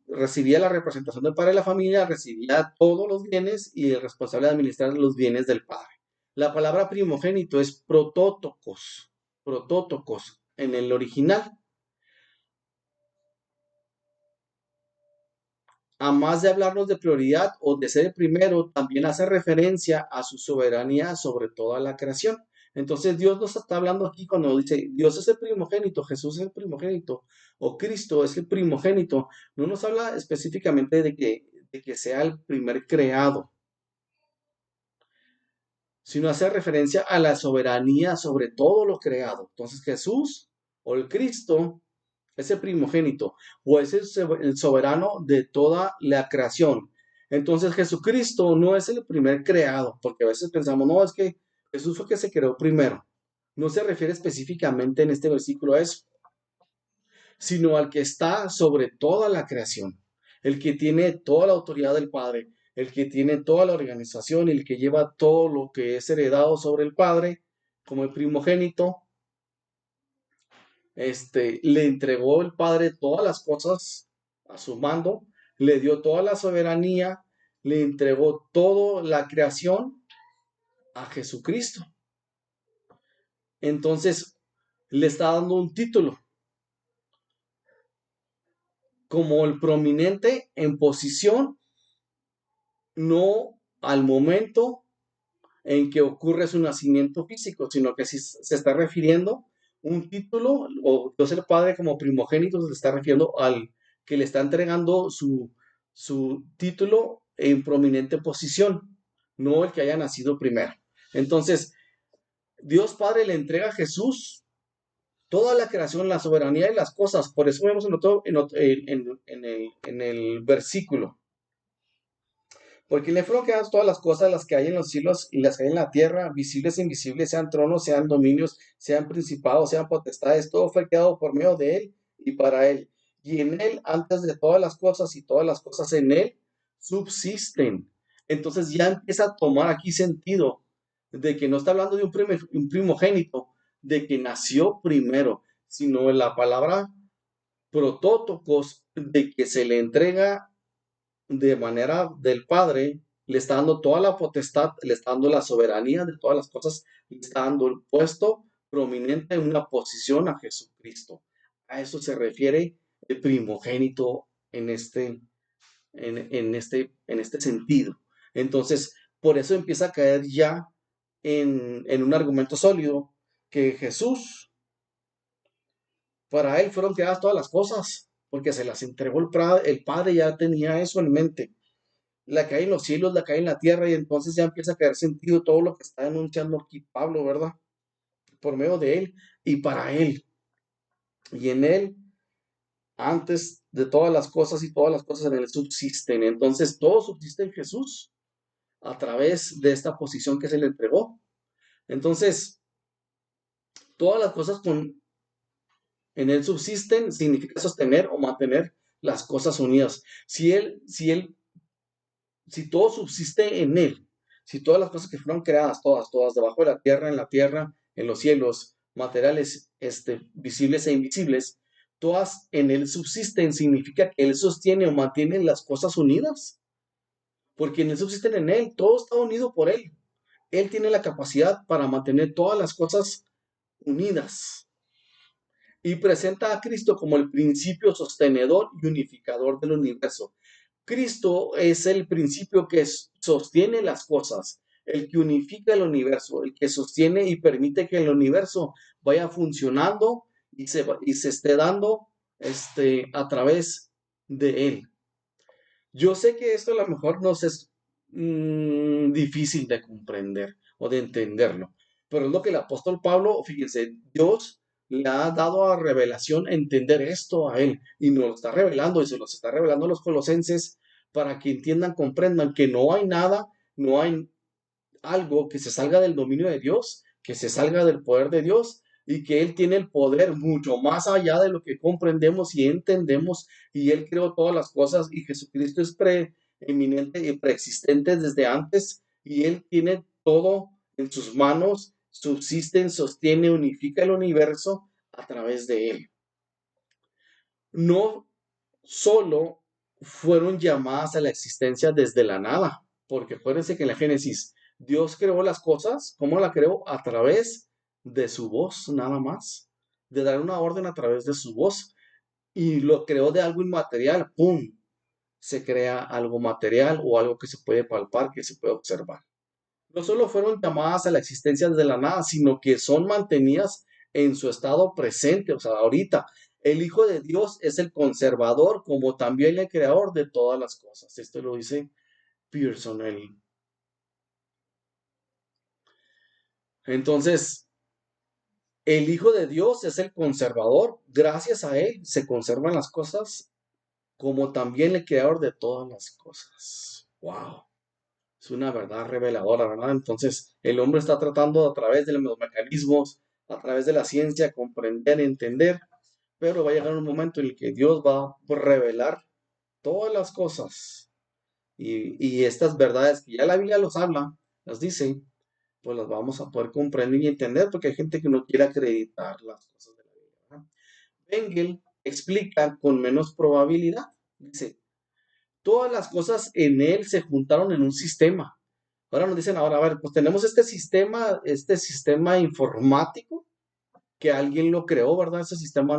recibía la representación del padre de la familia, recibía todos los bienes y el responsable de administrar los bienes del padre. La palabra primogénito es protótocos en el original. A más de hablarnos de prioridad o de ser el primero, también hace referencia a su soberanía sobre toda la creación. Entonces Dios nos está hablando aquí cuando dice Dios es el primogénito, Jesús es el primogénito o Cristo es el primogénito. No nos habla específicamente de que sea el primer creado, sino hace referencia a la soberanía sobre todo lo creado. Entonces Jesús o el Cristo es el primogénito o es el soberano de toda la creación. Entonces Jesucristo no es el primer creado, porque a veces pensamos, no, es que Jesús fue el que se creó primero. No se refiere específicamente en este versículo a eso, sino al que está sobre toda la creación, el que tiene toda la autoridad del Padre, el que tiene toda la organización, el que lleva todo lo que es heredado sobre el Padre, como el primogénito. Le entregó el Padre todas las cosas a su mando, le dio toda la soberanía, le entregó toda la creación a Jesucristo. Entonces, le está dando un título como el prominente en posición, no al momento en que ocurre su nacimiento físico, sino que si se está refiriendo un título, o Dios el Padre como primogénito se está refiriendo al que le está entregando su título en prominente posición, no el que haya nacido primero. Entonces, Dios Padre le entrega a Jesús toda la creación, la soberanía y las cosas. Por eso vemos en el versículo. Porque le fueron creadas todas las cosas, las que hay en los cielos y las que hay en la tierra, visibles e invisibles, sean tronos, sean dominios, sean principados, sean potestades, todo fue creado por medio de él y para él. Y en él, antes de todas las cosas y todas las cosas en él, subsisten. Entonces ya empieza a tomar aquí sentido de que no está hablando de un primogénito, de que nació primero, sino en la palabra protótocos, de que se le entrega de manera del Padre, le está dando toda la potestad, le está dando la soberanía de todas las cosas, le está dando el puesto prominente en una posición a Jesucristo. A eso se refiere el primogénito en este sentido. Entonces, por eso empieza a caer ya en un argumento sólido que Jesús, para él fueron creadas todas las cosas, porque se las entregó el Padre, ya tenía eso en mente. La que hay en los cielos, la que hay en la tierra, y entonces ya empieza a caer sentido todo lo que está denunciando aquí Pablo, ¿verdad? por medio de Él y para Él. Y en Él, antes de todas las cosas y todas las cosas en Él subsisten. Entonces todo subsiste en Jesús a través de esta posición que se le entregó. Entonces, todas las cosas en Él subsisten significa sostener o mantener las cosas unidas. Si todo subsiste en Él, si todas las cosas que fueron creadas, todas, debajo de la tierra, en la tierra, en los cielos, materiales, visibles e invisibles, todas en Él subsisten, significa que Él sostiene o mantiene las cosas unidas, porque en Él subsisten en Él, todo está unido por Él. Él tiene la capacidad para mantener todas las cosas unidas y presenta a Cristo como el principio sostenedor y unificador del universo. Cristo es el principio que sostiene las cosas, el que unifica el universo, el que sostiene y permite que el universo vaya funcionando y se esté dando a través de él. Yo sé que esto a lo mejor nos es difícil de comprender o de entenderlo, pero es lo que el apóstol Pablo, fíjense, Dios le ha dado a revelación entender esto a él y nos lo está revelando y se los está revelando a los colosenses para que entiendan, comprendan que no hay nada, no hay algo que se salga del dominio de Dios, que se salga del poder de Dios y que Él tiene el poder mucho más allá de lo que comprendemos y entendemos y Él creó todas las cosas y Jesucristo es preeminente y preexistente desde antes y Él tiene todo en sus manos, subsiste, sostiene, unifica el universo a través de Él. No solo fueron llamadas a la existencia desde la nada, porque acuérdense que en la Génesis Dios creó las cosas, ¿cómo la creó? A través de su voz, nada más, de dar una orden a través de su voz, y lo creó de algo inmaterial, ¡pum! Se crea algo material o algo que se puede palpar, que se puede observar. No solo fueron llamadas a la existencia desde la nada, sino que son mantenidas en su estado presente, o sea, ahorita. El Hijo de Dios es el conservador, como también el creador de todas las cosas. Esto lo dice Pearson. Entonces, el Hijo de Dios es el conservador. Gracias a Él se conservan las cosas, como también el creador de todas las cosas. ¡Wow! Es una verdad reveladora, ¿verdad? Entonces, el hombre está tratando a través de los mecanismos, a través de la ciencia, comprender, entender, pero va a llegar un momento en el que Dios va a revelar todas las cosas y estas verdades que ya la Biblia los habla, las dice, pues las vamos a poder comprender y entender porque hay gente que no quiere acreditar las cosas de la Biblia, ¿verdad? Engel explica con menos probabilidad, dice, todas las cosas en él se juntaron en un sistema. Ahora nos dicen, ahora, a ver, pues tenemos este sistema informático que alguien lo creó, ¿verdad? Ese sistema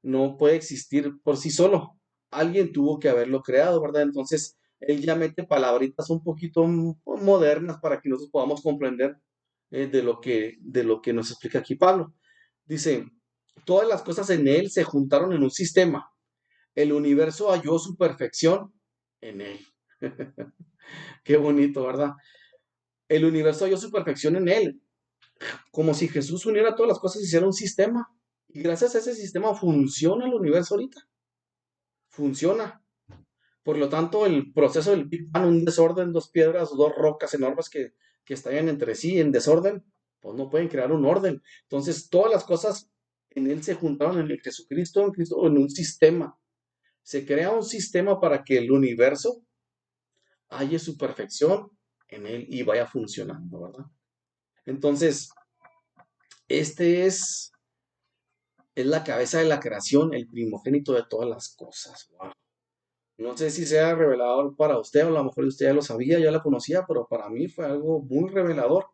no puede existir por sí solo. Alguien tuvo que haberlo creado, ¿verdad? Entonces, él ya mete palabritas un poquito modernas para que nosotros podamos comprender de lo que nos explica aquí Pablo. Dice, todas las cosas en él se juntaron en un sistema. El universo halló su perfección en él. Qué bonito, ¿verdad? El universo halló su perfección en él, como si Jesús uniera todas las cosas y hiciera un sistema. Y gracias a ese sistema funciona el universo ahorita. Funciona. Por lo tanto, el proceso del Big Bang, un desorden, dos piedras, dos rocas enormes que estallan entre sí en desorden, pues no pueden crear un orden. Entonces, todas las cosas en él se juntaron en el Jesucristo, en Cristo, en un sistema. Se crea un sistema para que el universo halle su perfección en él y vaya funcionando, ¿verdad? Entonces, este es la cabeza de la creación, el primogénito de todas las cosas. Wow. No sé si sea revelador para usted, o a lo mejor usted ya lo sabía, ya la conocía, pero para mí fue algo muy revelador.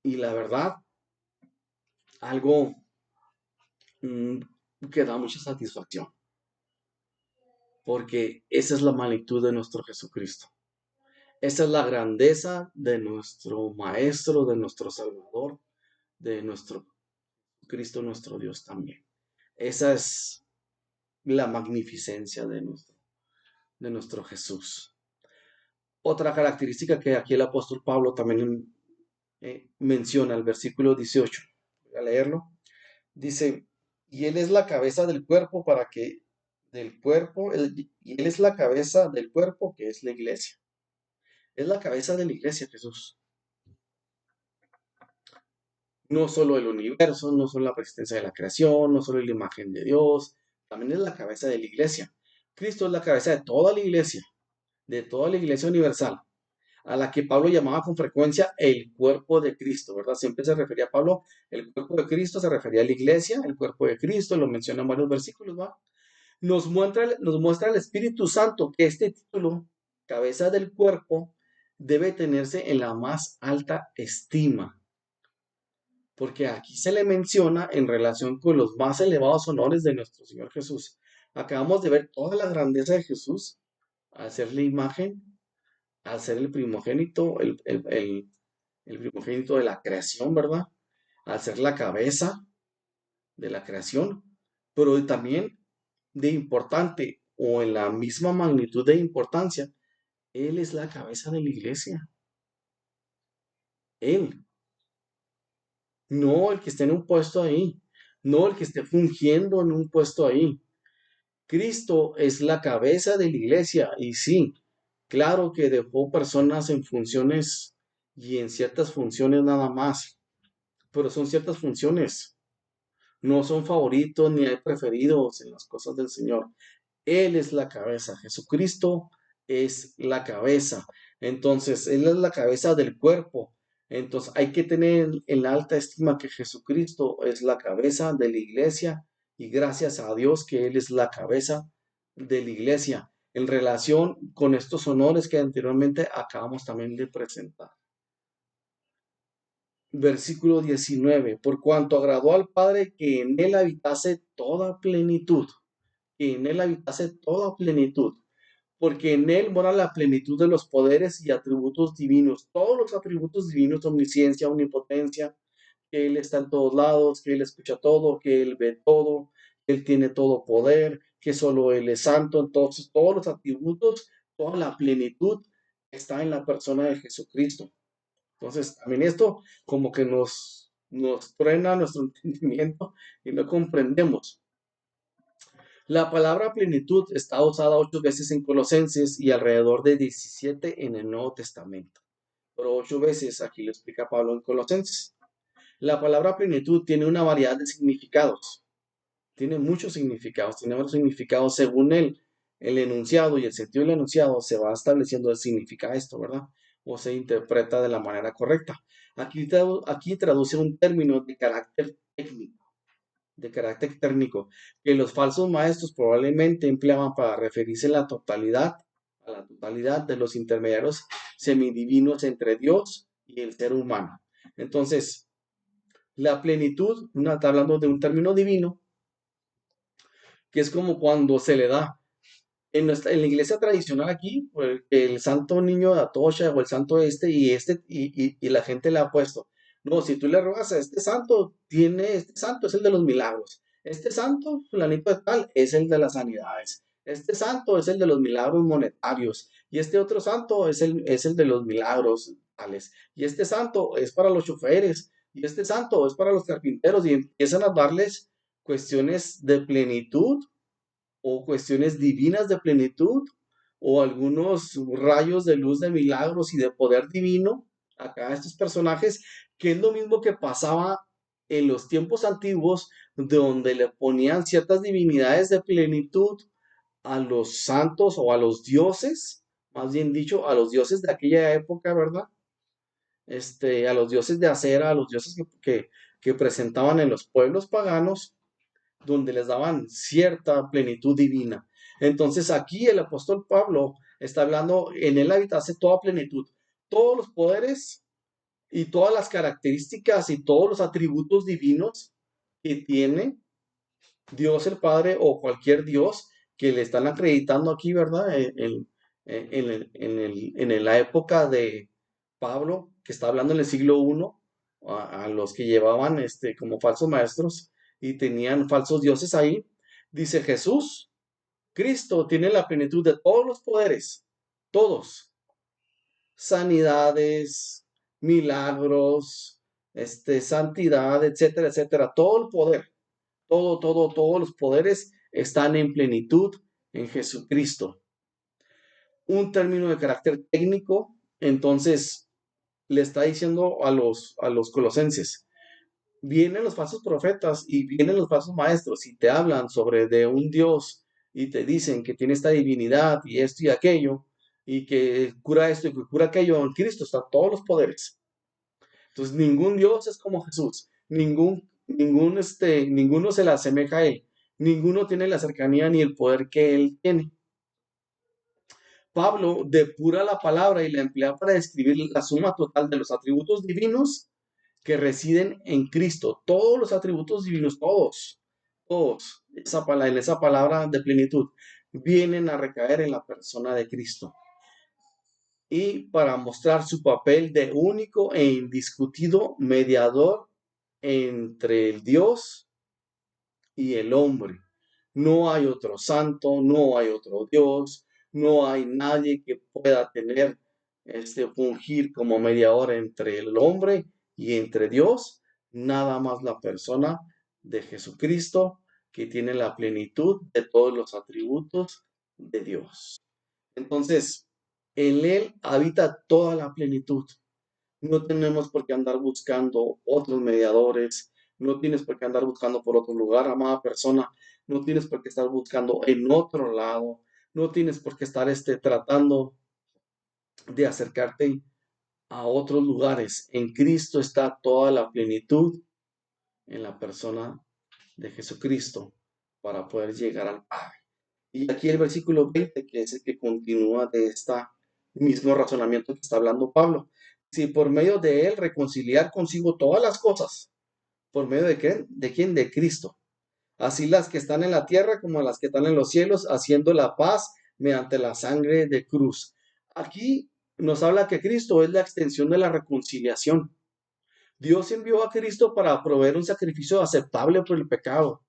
Y la verdad, algo mm, que da mucha satisfacción, porque esa es la magnitud de nuestro Jesucristo. Esa es la grandeza de nuestro Maestro, de nuestro Salvador, de nuestro Cristo, nuestro Dios también. Esa es la magnificencia de nuestro Jesús. Otra característica que aquí el apóstol Pablo también menciona, el versículo 18. voy a leerlo. Dice, y Él es la cabeza del cuerpo para que, del cuerpo, y Él es la cabeza del cuerpo que es la iglesia. Es la cabeza de la iglesia, Jesús. No solo el universo, no solo la presencia de la creación, no solo la imagen de Dios, también es la cabeza de la iglesia. Cristo es la cabeza de toda la iglesia universal, a la que Pablo llamaba con frecuencia el cuerpo de Cristo, ¿verdad? Siempre se refería a Pablo, el cuerpo de Cristo se refería a la iglesia, el cuerpo de Cristo, lo menciona en varios versículos, ¿va? Nos muestra el Espíritu Santo que este título, cabeza del cuerpo, debe tenerse en la más alta estima, porque aquí se le menciona en relación con los más elevados honores de nuestro Señor Jesús. Acabamos de ver toda la grandeza de Jesús al ser la imagen, al ser el primogénito, el primogénito de la creación, ¿verdad? Al ser la cabeza de la creación, pero también de importante o en la misma magnitud de importancia, Él es la cabeza de la iglesia. Él, no el que esté en un puesto ahí, no el que esté fungiendo en un puesto ahí. Cristo es la cabeza de la iglesia y sí, claro que dejó personas en funciones y en ciertas funciones nada más, pero son ciertas funciones. No son favoritos ni hay preferidos en las cosas del Señor. Él es la cabeza. Jesucristo es la cabeza. Entonces, Él es la cabeza del cuerpo. Entonces, hay que tener en alta estima que Jesucristo es la cabeza de la iglesia y gracias a Dios que Él es la cabeza de la iglesia en relación con estos honores que anteriormente acabamos también de presentar. Versículo 19, por cuanto agradó al Padre que en Él habitase toda plenitud, que en Él habitase toda plenitud, porque en Él mora la plenitud de los poderes y atributos divinos, todos los atributos divinos, omnisciencia, omnipotencia, que Él está en todos lados, que Él escucha todo, que Él ve todo, que Él tiene todo poder, que solo Él es santo. Entonces, todos los atributos, toda la plenitud está en la persona de Jesucristo. Entonces, también esto como que nos truena nuestro entendimiento y no comprendemos. La palabra plenitud está usada 8 veces en Colosenses y alrededor de 17 en el Nuevo Testamento. Pero 8 veces aquí lo explica Pablo en Colosenses. La palabra plenitud tiene una variedad de significados. Tiene muchos significados. Tiene varios significados según el enunciado y el sentido del enunciado se va estableciendo el significa esto, ¿verdad? O se interpreta de la manera correcta. Aquí traduce un término de carácter técnico, que los falsos maestros probablemente empleaban para referirse a la totalidad de los intermediarios semidivinos entre Dios y el ser humano. Entonces, la plenitud, está hablando de un término divino, que es como cuando se le da en la iglesia tradicional aquí, pues, el santo niño de Atocha o el santo y la gente le ha puesto, no, si tú le rogas a este santo es el de los milagros, este santo, fulanito de tal, es el de las sanidades, este santo es el de los milagros monetarios, y este otro santo es el de los milagros tales, y este santo es para los choferes, y este santo es para los carpinteros, y empiezan a darles cuestiones de plenitud o cuestiones divinas de plenitud o algunos rayos de luz de milagros y de poder divino acá estos personajes, que es lo mismo que pasaba en los tiempos antiguos, donde le ponían ciertas divinidades de plenitud a los santos o a los dioses, más bien dicho, a los dioses de aquella época, ¿verdad? A los dioses de acera, a los dioses que presentaban en los pueblos paganos, donde les daban cierta plenitud divina. Entonces aquí el apóstol Pablo está hablando, en él habitase toda plenitud, todos los poderes y todas las características y todos los atributos divinos que tiene Dios el Padre o cualquier Dios que le están acreditando aquí, ¿verdad? En la época de Pablo, que está hablando en el siglo I, a los que llevaban como falsos maestros y tenían falsos dioses ahí, dice Jesús, Cristo tiene la plenitud de todos los poderes, todos, sanidades, milagros, santidad, etcétera, etcétera. Todo el poder, todos los poderes están en plenitud en Jesucristo. Un término de carácter técnico, entonces le está diciendo a los colosenses, vienen los falsos profetas y vienen los falsos maestros y te hablan sobre de un Dios y te dicen que tiene esta divinidad y esto y aquello y que cura esto y que cura aquello. En Cristo están todos los poderes. Entonces ningún Dios es como Jesús, ninguno se le asemeja a él, ninguno tiene la cercanía ni el poder que él tiene. Pablo depura la palabra y la emplea para describir la suma total de los atributos divinos que residen en Cristo. Todos los atributos divinos, todos, en esa palabra de plenitud, vienen a recaer en la persona de Cristo. Y para mostrar su papel de único e indiscutido mediador entre el Dios y el hombre. No hay otro santo, no hay otro Dios, no hay nadie que pueda fungir como mediador entre el hombre y entre Dios, nada más la persona de Jesucristo, que tiene la plenitud de todos los atributos de Dios. Entonces, en él habita toda la plenitud. No tenemos por qué andar buscando otros mediadores, no tienes por qué andar buscando por otro lugar, amada persona, no tienes por qué estar buscando en otro lado, no tienes por qué estar tratando de acercarte a otros lugares. En Cristo está toda la plenitud en la persona de Jesucristo para poder llegar al Padre. Y aquí el versículo 20, que es el que continúa de este mismo razonamiento que está hablando Pablo. Si por medio de él reconciliar consigo todas las cosas, ¿por medio de qué? ¿De quién? De Cristo. Así las que están en la tierra como las que están en los cielos, haciendo la paz mediante la sangre de cruz. Aquí nos habla que Cristo es la extensión de la reconciliación. Dios envió a Cristo para proveer un sacrificio aceptable por el pecado.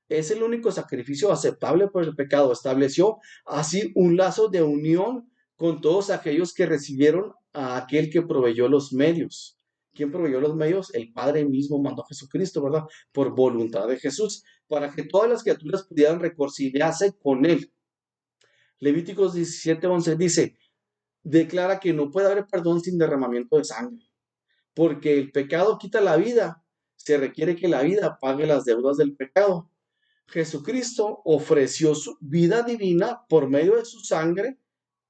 Es el único sacrificio aceptable por el pecado. Estableció así un lazo de unión con todos aquellos que recibieron a aquel que proveyó los medios. ¿Quién proveyó los medios? El Padre mismo mandó a Jesucristo, ¿verdad? Por voluntad de Jesús, para que todas las criaturas pudieran reconciliarse con Él. Levíticos 17:11 dice, declara que no puede haber perdón sin derramamiento de sangre, porque el pecado quita la vida. Se requiere que la vida pague las deudas del pecado. Jesucristo ofreció su vida divina por medio de su sangre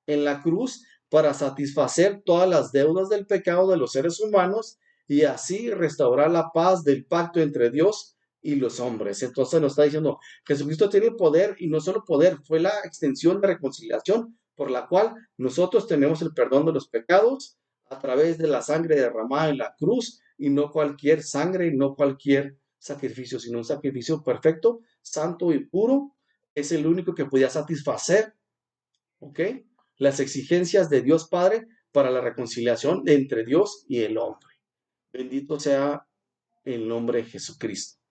en la cruz para satisfacer todas las deudas del pecado de los seres humanos y así restaurar la paz del pacto entre Dios y los hombres. Entonces nos está diciendo, Jesucristo tiene poder y no solo poder, fue la extensión de reconciliación por la cual nosotros tenemos el perdón de los pecados a través de la sangre derramada en la cruz y no cualquier sangre y no cualquier sacrificio, sino un sacrificio perfecto, santo y puro. Es el único que podía satisfacer, ¿ok?, las exigencias de Dios Padre para la reconciliación entre Dios y el hombre. Bendito sea el nombre de Jesucristo.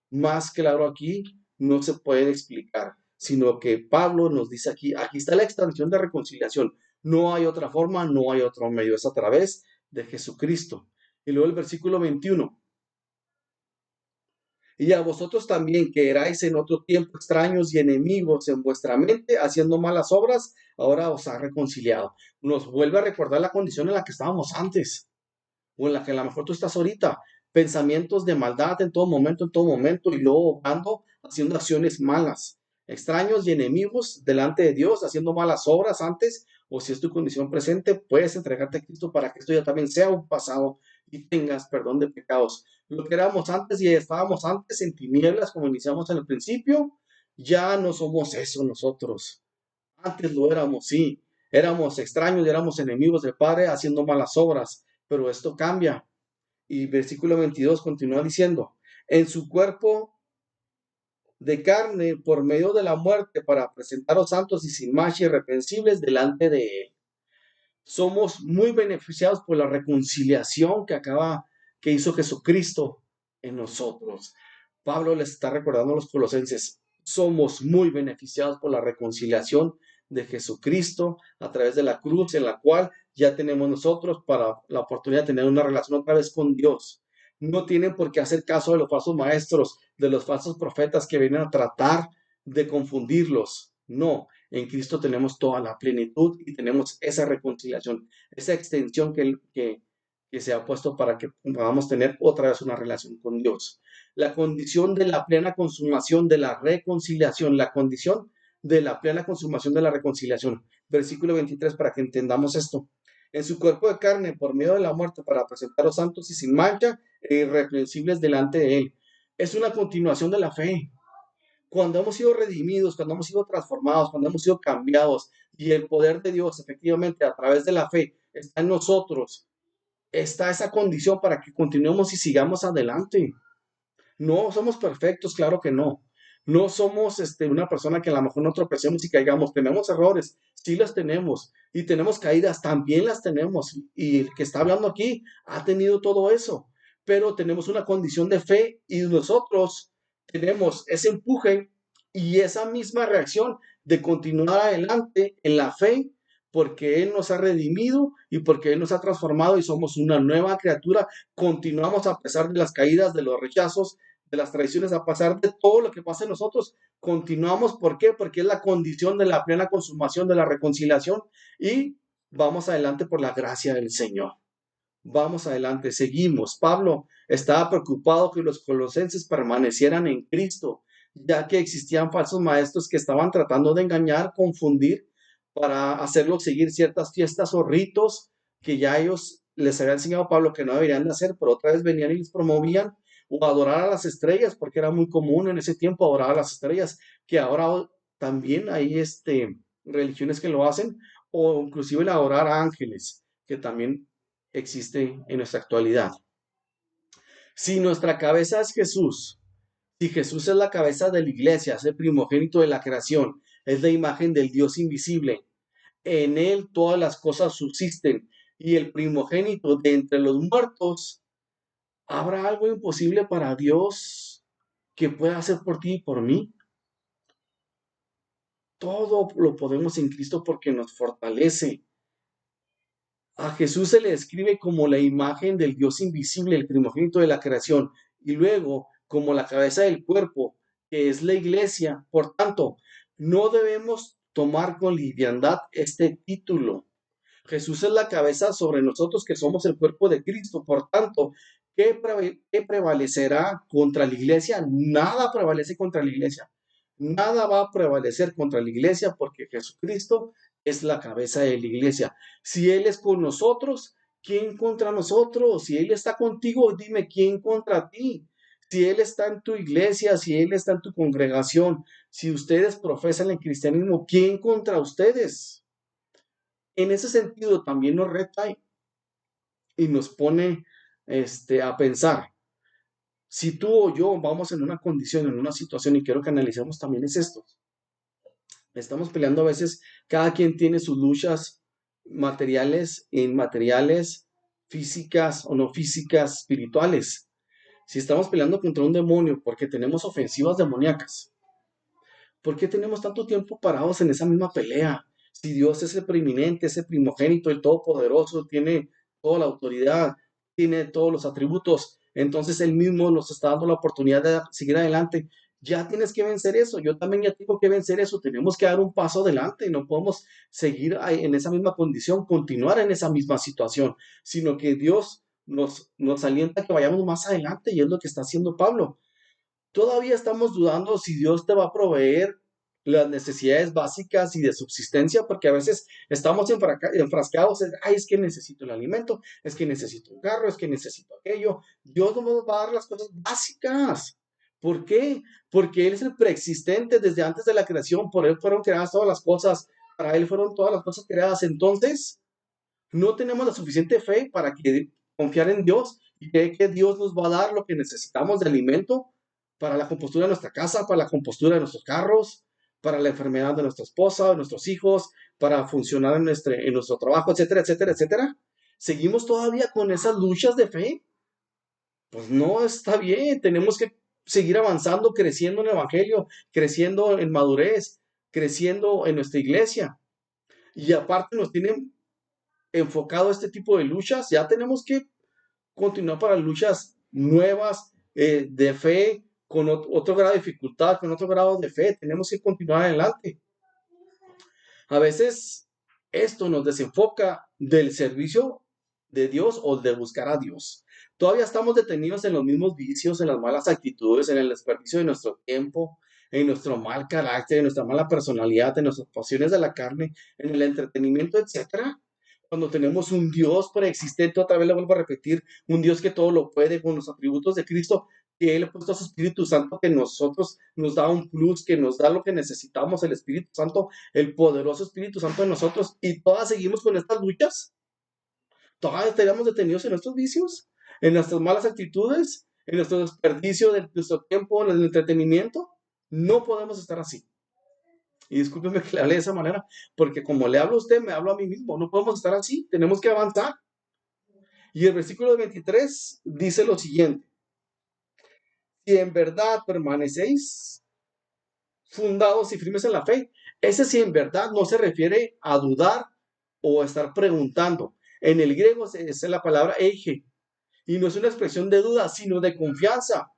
Más claro aquí no se puede explicar, sino que Pablo nos dice aquí está la extensión de reconciliación. No hay otra forma, no hay otro medio, es a través de Jesucristo. Y luego el versículo 21. Y a vosotros también, que erais en otro tiempo extraños y enemigos en vuestra mente, haciendo malas obras, ahora os ha reconciliado. Nos vuelve a recordar la condición en la que estábamos antes, o en la que a lo mejor tú estás ahorita. Pensamientos de maldad en todo momento, y luego obrando, haciendo acciones malas. Extraños y enemigos delante de Dios, haciendo malas obras antes, o si es tu condición presente, puedes entregarte a Cristo para que esto ya también sea un pasado y tengas perdón de pecados. Lo que éramos antes y estábamos antes en tinieblas, como iniciamos en el principio, ya no somos eso nosotros. Antes lo éramos, sí. Éramos extraños y éramos enemigos del Padre haciendo malas obras, pero esto cambia. Y versículo 22 continúa diciendo, en su cuerpo de carne por medio de la muerte para presentaros santos y sin mancha irreprensibles delante de él. Somos muy beneficiados por la reconciliación que hizo Jesucristo en nosotros. Pablo les está recordando a los colosenses, somos muy beneficiados por la reconciliación de Jesucristo a través de la cruz, en la cual ya tenemos nosotros para la oportunidad de tener una relación otra vez con Dios. No tienen por qué hacer caso de los falsos maestros, de los falsos profetas que vienen a tratar de confundirlos. No, en Cristo tenemos toda la plenitud y tenemos esa reconciliación, esa extensión que se ha puesto para que podamos tener otra vez una relación con Dios. La condición de la plena consumación de la reconciliación, la condición de la plena consumación de la reconciliación. Versículo 23 para que entendamos esto. En su cuerpo de carne, por medio de la muerte, para presentaros santos y sin mancha e irreprensibles delante de Él. Es una continuación de la fe. Cuando hemos sido redimidos, cuando hemos sido transformados, cuando hemos sido cambiados y el poder de Dios efectivamente a través de la fe está en nosotros, está esa condición para que continuemos y sigamos adelante. No somos perfectos, claro que no. No somos una persona que a lo mejor no tropecemos y caigamos. Tenemos errores, sí las tenemos. Y tenemos caídas, también las tenemos. Y el que está hablando aquí ha tenido todo eso. Pero tenemos una condición de fe y nosotros tenemos ese empuje y esa misma reacción de continuar adelante en la fe porque Él nos ha redimido y porque Él nos ha transformado y somos una nueva criatura. Continuamos a pesar de las caídas, de los rechazos, de las traiciones, a pasar de todo lo que pasa en nosotros, continuamos. ¿Por qué? Porque es la condición de la plena consumación de la reconciliación y vamos adelante por la gracia del Señor. Vamos adelante, seguimos. Pablo estaba preocupado que los colosenses permanecieran en Cristo, ya que existían falsos maestros que estaban tratando de engañar, confundir, para hacerlos seguir ciertas fiestas o ritos que ya ellos les había enseñado a Pablo que no deberían de hacer, pero otra vez venían y les promovían, o adorar a las estrellas, porque era muy común en ese tiempo adorar a las estrellas, que ahora también hay religiones que lo hacen, o inclusive el adorar a ángeles, que también existe en nuestra actualidad. Si nuestra cabeza es Jesús, si Jesús es la cabeza de la iglesia, es el primogénito de la creación, es la imagen del Dios invisible, en Él todas las cosas subsisten y el primogénito de entre los muertos, ¿habrá algo imposible para Dios que pueda hacer por ti y por mí? Todo lo podemos en Cristo porque nos fortalece. A Jesús se le describe como la imagen del Dios invisible, el primogénito de la creación, y luego como la cabeza del cuerpo, que es la iglesia. Por tanto, no debemos tomar con liviandad este título. Jesús es la cabeza sobre nosotros que somos el cuerpo de Cristo. Por tanto, ¿qué prevalecerá contra la iglesia? Nada prevalece contra la iglesia. Nada va a prevalecer contra la iglesia porque Jesucristo es la cabeza de la iglesia. Si Él es con nosotros, ¿quién contra nosotros? Si Él está contigo, dime quién contra ti. Si Él está en tu iglesia, si Él está en tu congregación, si ustedes profesan el cristianismo, ¿quién contra ustedes? En ese sentido también nos reta y nos pone a pensar. Si tú o yo vamos en una condición, en una situación, y quiero que analicemos también es esto. Estamos peleando a veces, cada quien tiene sus luchas materiales e inmateriales, físicas o no físicas, espirituales. Si estamos peleando contra un demonio porque tenemos ofensivas demoníacas, ¿por qué tenemos tanto tiempo parados en esa misma pelea? Si Dios es el preeminente, es el primogénito, el todopoderoso, tiene toda la autoridad, tiene todos los atributos, entonces Él mismo nos está dando la oportunidad de seguir adelante. Ya tienes que vencer eso, yo también ya tengo que vencer eso, tenemos que dar un paso adelante, no podemos seguir en esa misma condición, continuar en esa misma situación, sino que Dios nos alienta a que vayamos más adelante y es lo que está haciendo Pablo. Todavía estamos dudando si Dios te va a proveer las necesidades básicas y de subsistencia, porque a veces estamos enfrascados en, ay, es que necesito el alimento, es que necesito un carro, es que necesito aquello. Dios no nos va a dar las cosas básicas. ¿Por qué? Porque Él es el preexistente desde antes de la creación, por Él fueron creadas todas las cosas, para Él fueron todas las cosas creadas. Entonces, no tenemos la suficiente fe para confiar en Dios y creer que Dios nos va a dar lo que necesitamos de alimento para la compostura de nuestra casa, para la compostura de nuestros carros, para la enfermedad de nuestra esposa, de nuestros hijos, para funcionar en nuestro trabajo, etcétera, etcétera, etcétera. ¿Seguimos todavía con esas luchas de fe? Pues no está bien, tenemos que seguir avanzando, creciendo en el Evangelio, creciendo en madurez, creciendo en nuestra iglesia. Y aparte nos tienen enfocado a este tipo de luchas, ya tenemos que continuar para luchas nuevas de fe, con otro grado de dificultad, con otro grado de fe. Tenemos que continuar adelante. A veces esto nos desenfoca del servicio de Dios o de buscar a Dios. Todavía estamos detenidos en los mismos vicios, en las malas actitudes, en el desperdicio de nuestro tiempo, en nuestro mal carácter, en nuestra mala personalidad, en nuestras pasiones de la carne, en el entretenimiento, etcétera. Cuando tenemos un Dios preexistente, otra vez le vuelvo a repetir, un Dios que todo lo puede con los atributos de Cristo, que Él ha puesto a su Espíritu Santo, que nosotros nos da un plus, que nos da lo que necesitamos, el Espíritu Santo, el poderoso Espíritu Santo en nosotros, y todas seguimos con estas luchas, todas estaríamos detenidos en nuestros vicios, en nuestras malas actitudes, en nuestro desperdicio de nuestro tiempo, en el entretenimiento. No podemos estar así. Y discúlpeme que le hable de esa manera, porque como le hablo a usted, me hablo a mí mismo. No podemos estar así, tenemos que avanzar. Y el versículo 23 dice lo siguiente: si en verdad permanecéis fundados y firmes en la fe. Ese sí en verdad no se refiere a dudar o a estar preguntando. En el griego es la palabra eige, y no es una expresión de duda, sino de confianza,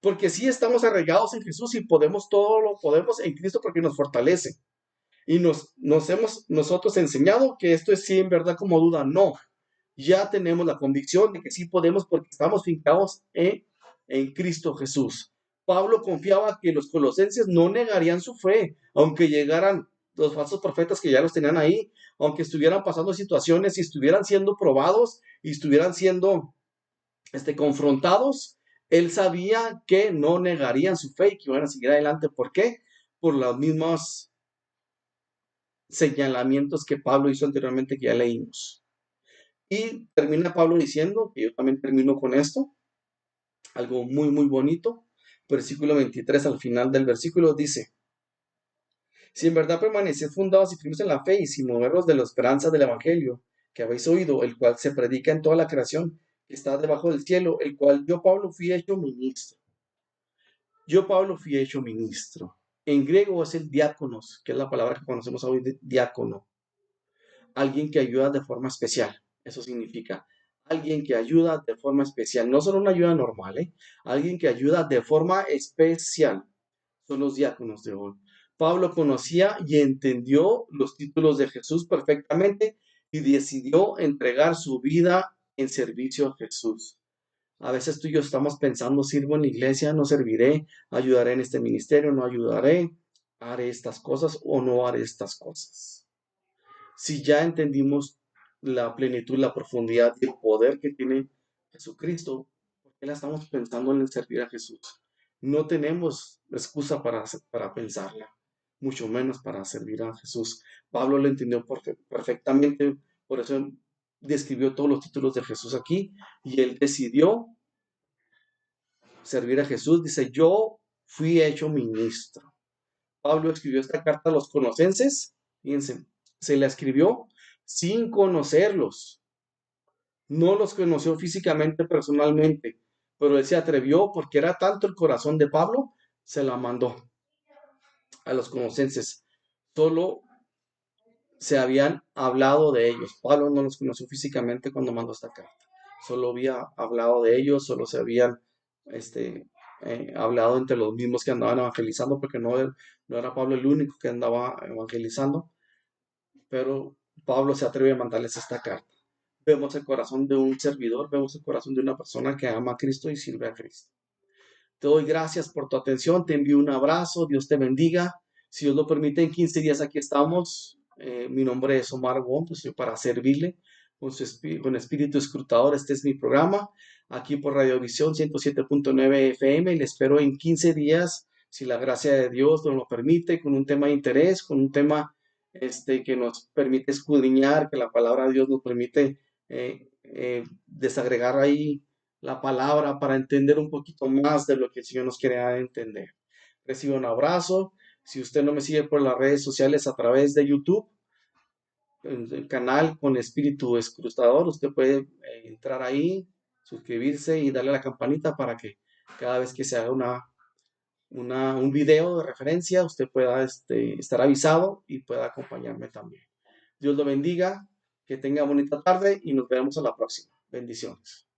porque sí estamos arraigados en Jesús y podemos todo lo podemos en Cristo porque nos fortalece. Y nos hemos nosotros enseñado que esto es sí en verdad como duda. No, ya tenemos la convicción de que sí podemos porque estamos fincados en Cristo Jesús. Pablo confiaba que los colosenses no negarían su fe, aunque llegaran los falsos profetas que ya los tenían ahí, aunque estuvieran pasando situaciones y estuvieran siendo probados y estuvieran siendo confrontados. Él sabía que no negarían su fe y que iban a seguir adelante. ¿Por qué? Por los mismos señalamientos que Pablo hizo anteriormente, que ya leímos. Y termina Pablo diciendo, que yo también termino con esto, algo muy, muy bonito. Versículo 23, al final del versículo dice: si en verdad permanecéis fundados y firmes en la fe y sin moveros de la esperanza del evangelio que habéis oído, el cual se predica en toda la creación que está debajo del cielo, el cual yo, Pablo, fui hecho ministro. Yo, Pablo, fui hecho ministro. En griego es el diáconos, que es la palabra que conocemos hoy de diácono. Alguien que ayuda de forma especial. Eso significa alguien que ayuda de forma especial. No solo una ayuda normal, alguien que ayuda de forma especial. Son los diáconos de hoy. Pablo conocía y entendió los títulos de Jesús perfectamente y decidió entregar su vida en servicio a Jesús. A veces tú y yo estamos pensando, sirvo en la iglesia, no serviré, ayudaré en este ministerio, no ayudaré, haré estas cosas o no haré estas cosas. Si ya entendimos la plenitud, la profundidad y el poder que tiene Jesucristo, ¿por qué la estamos pensando en servir a Jesús? No tenemos excusa para pensarla, mucho menos para servir a Jesús. Pablo lo entendió perfectamente, por eso describió todos los títulos de Jesús aquí, y él decidió servir a Jesús. Dice: yo fui hecho ministro. Pablo escribió esta carta a los colosenses, fíjense, se la escribió sin conocerlos. No los conoció físicamente, personalmente, pero él se atrevió porque era tanto el corazón de Pablo, se la mandó a los colosenses. Solo se habían hablado de ellos. Pablo no los conoció físicamente cuando mandó esta carta. Solo había hablado de ellos, solo se habían hablado entre los mismos que andaban evangelizando, porque no era Pablo el único que andaba evangelizando, pero Pablo se atreve a mandarles esta carta. Vemos el corazón de un servidor, vemos el corazón de una persona que ama a Cristo y sirve a Cristo. Te doy gracias por tu atención, te envío un abrazo, Dios te bendiga. Si Dios lo permite, en 15 días aquí estamos. Mi nombre es Omar Wong, pues estoy para servirle con espíritu escrutador. Este es mi programa, aquí por Radiovisión 107.9 FM, y le espero en 15 días, si la gracia de Dios nos lo permite, con un tema de interés, con un tema que nos permite escudriñar, que la palabra de Dios nos permite desagregar ahí la palabra para entender un poquito más de lo que el Señor nos quiere entender. Recibo un abrazo. Si usted no me sigue por las redes sociales a través de YouTube, en el canal con Espíritu Escrutador, usted puede entrar ahí, suscribirse y darle a la campanita para que cada vez que se haga un video de referencia, usted pueda estar avisado y pueda acompañarme también. Dios lo bendiga, que tenga bonita tarde y nos vemos a la próxima. Bendiciones.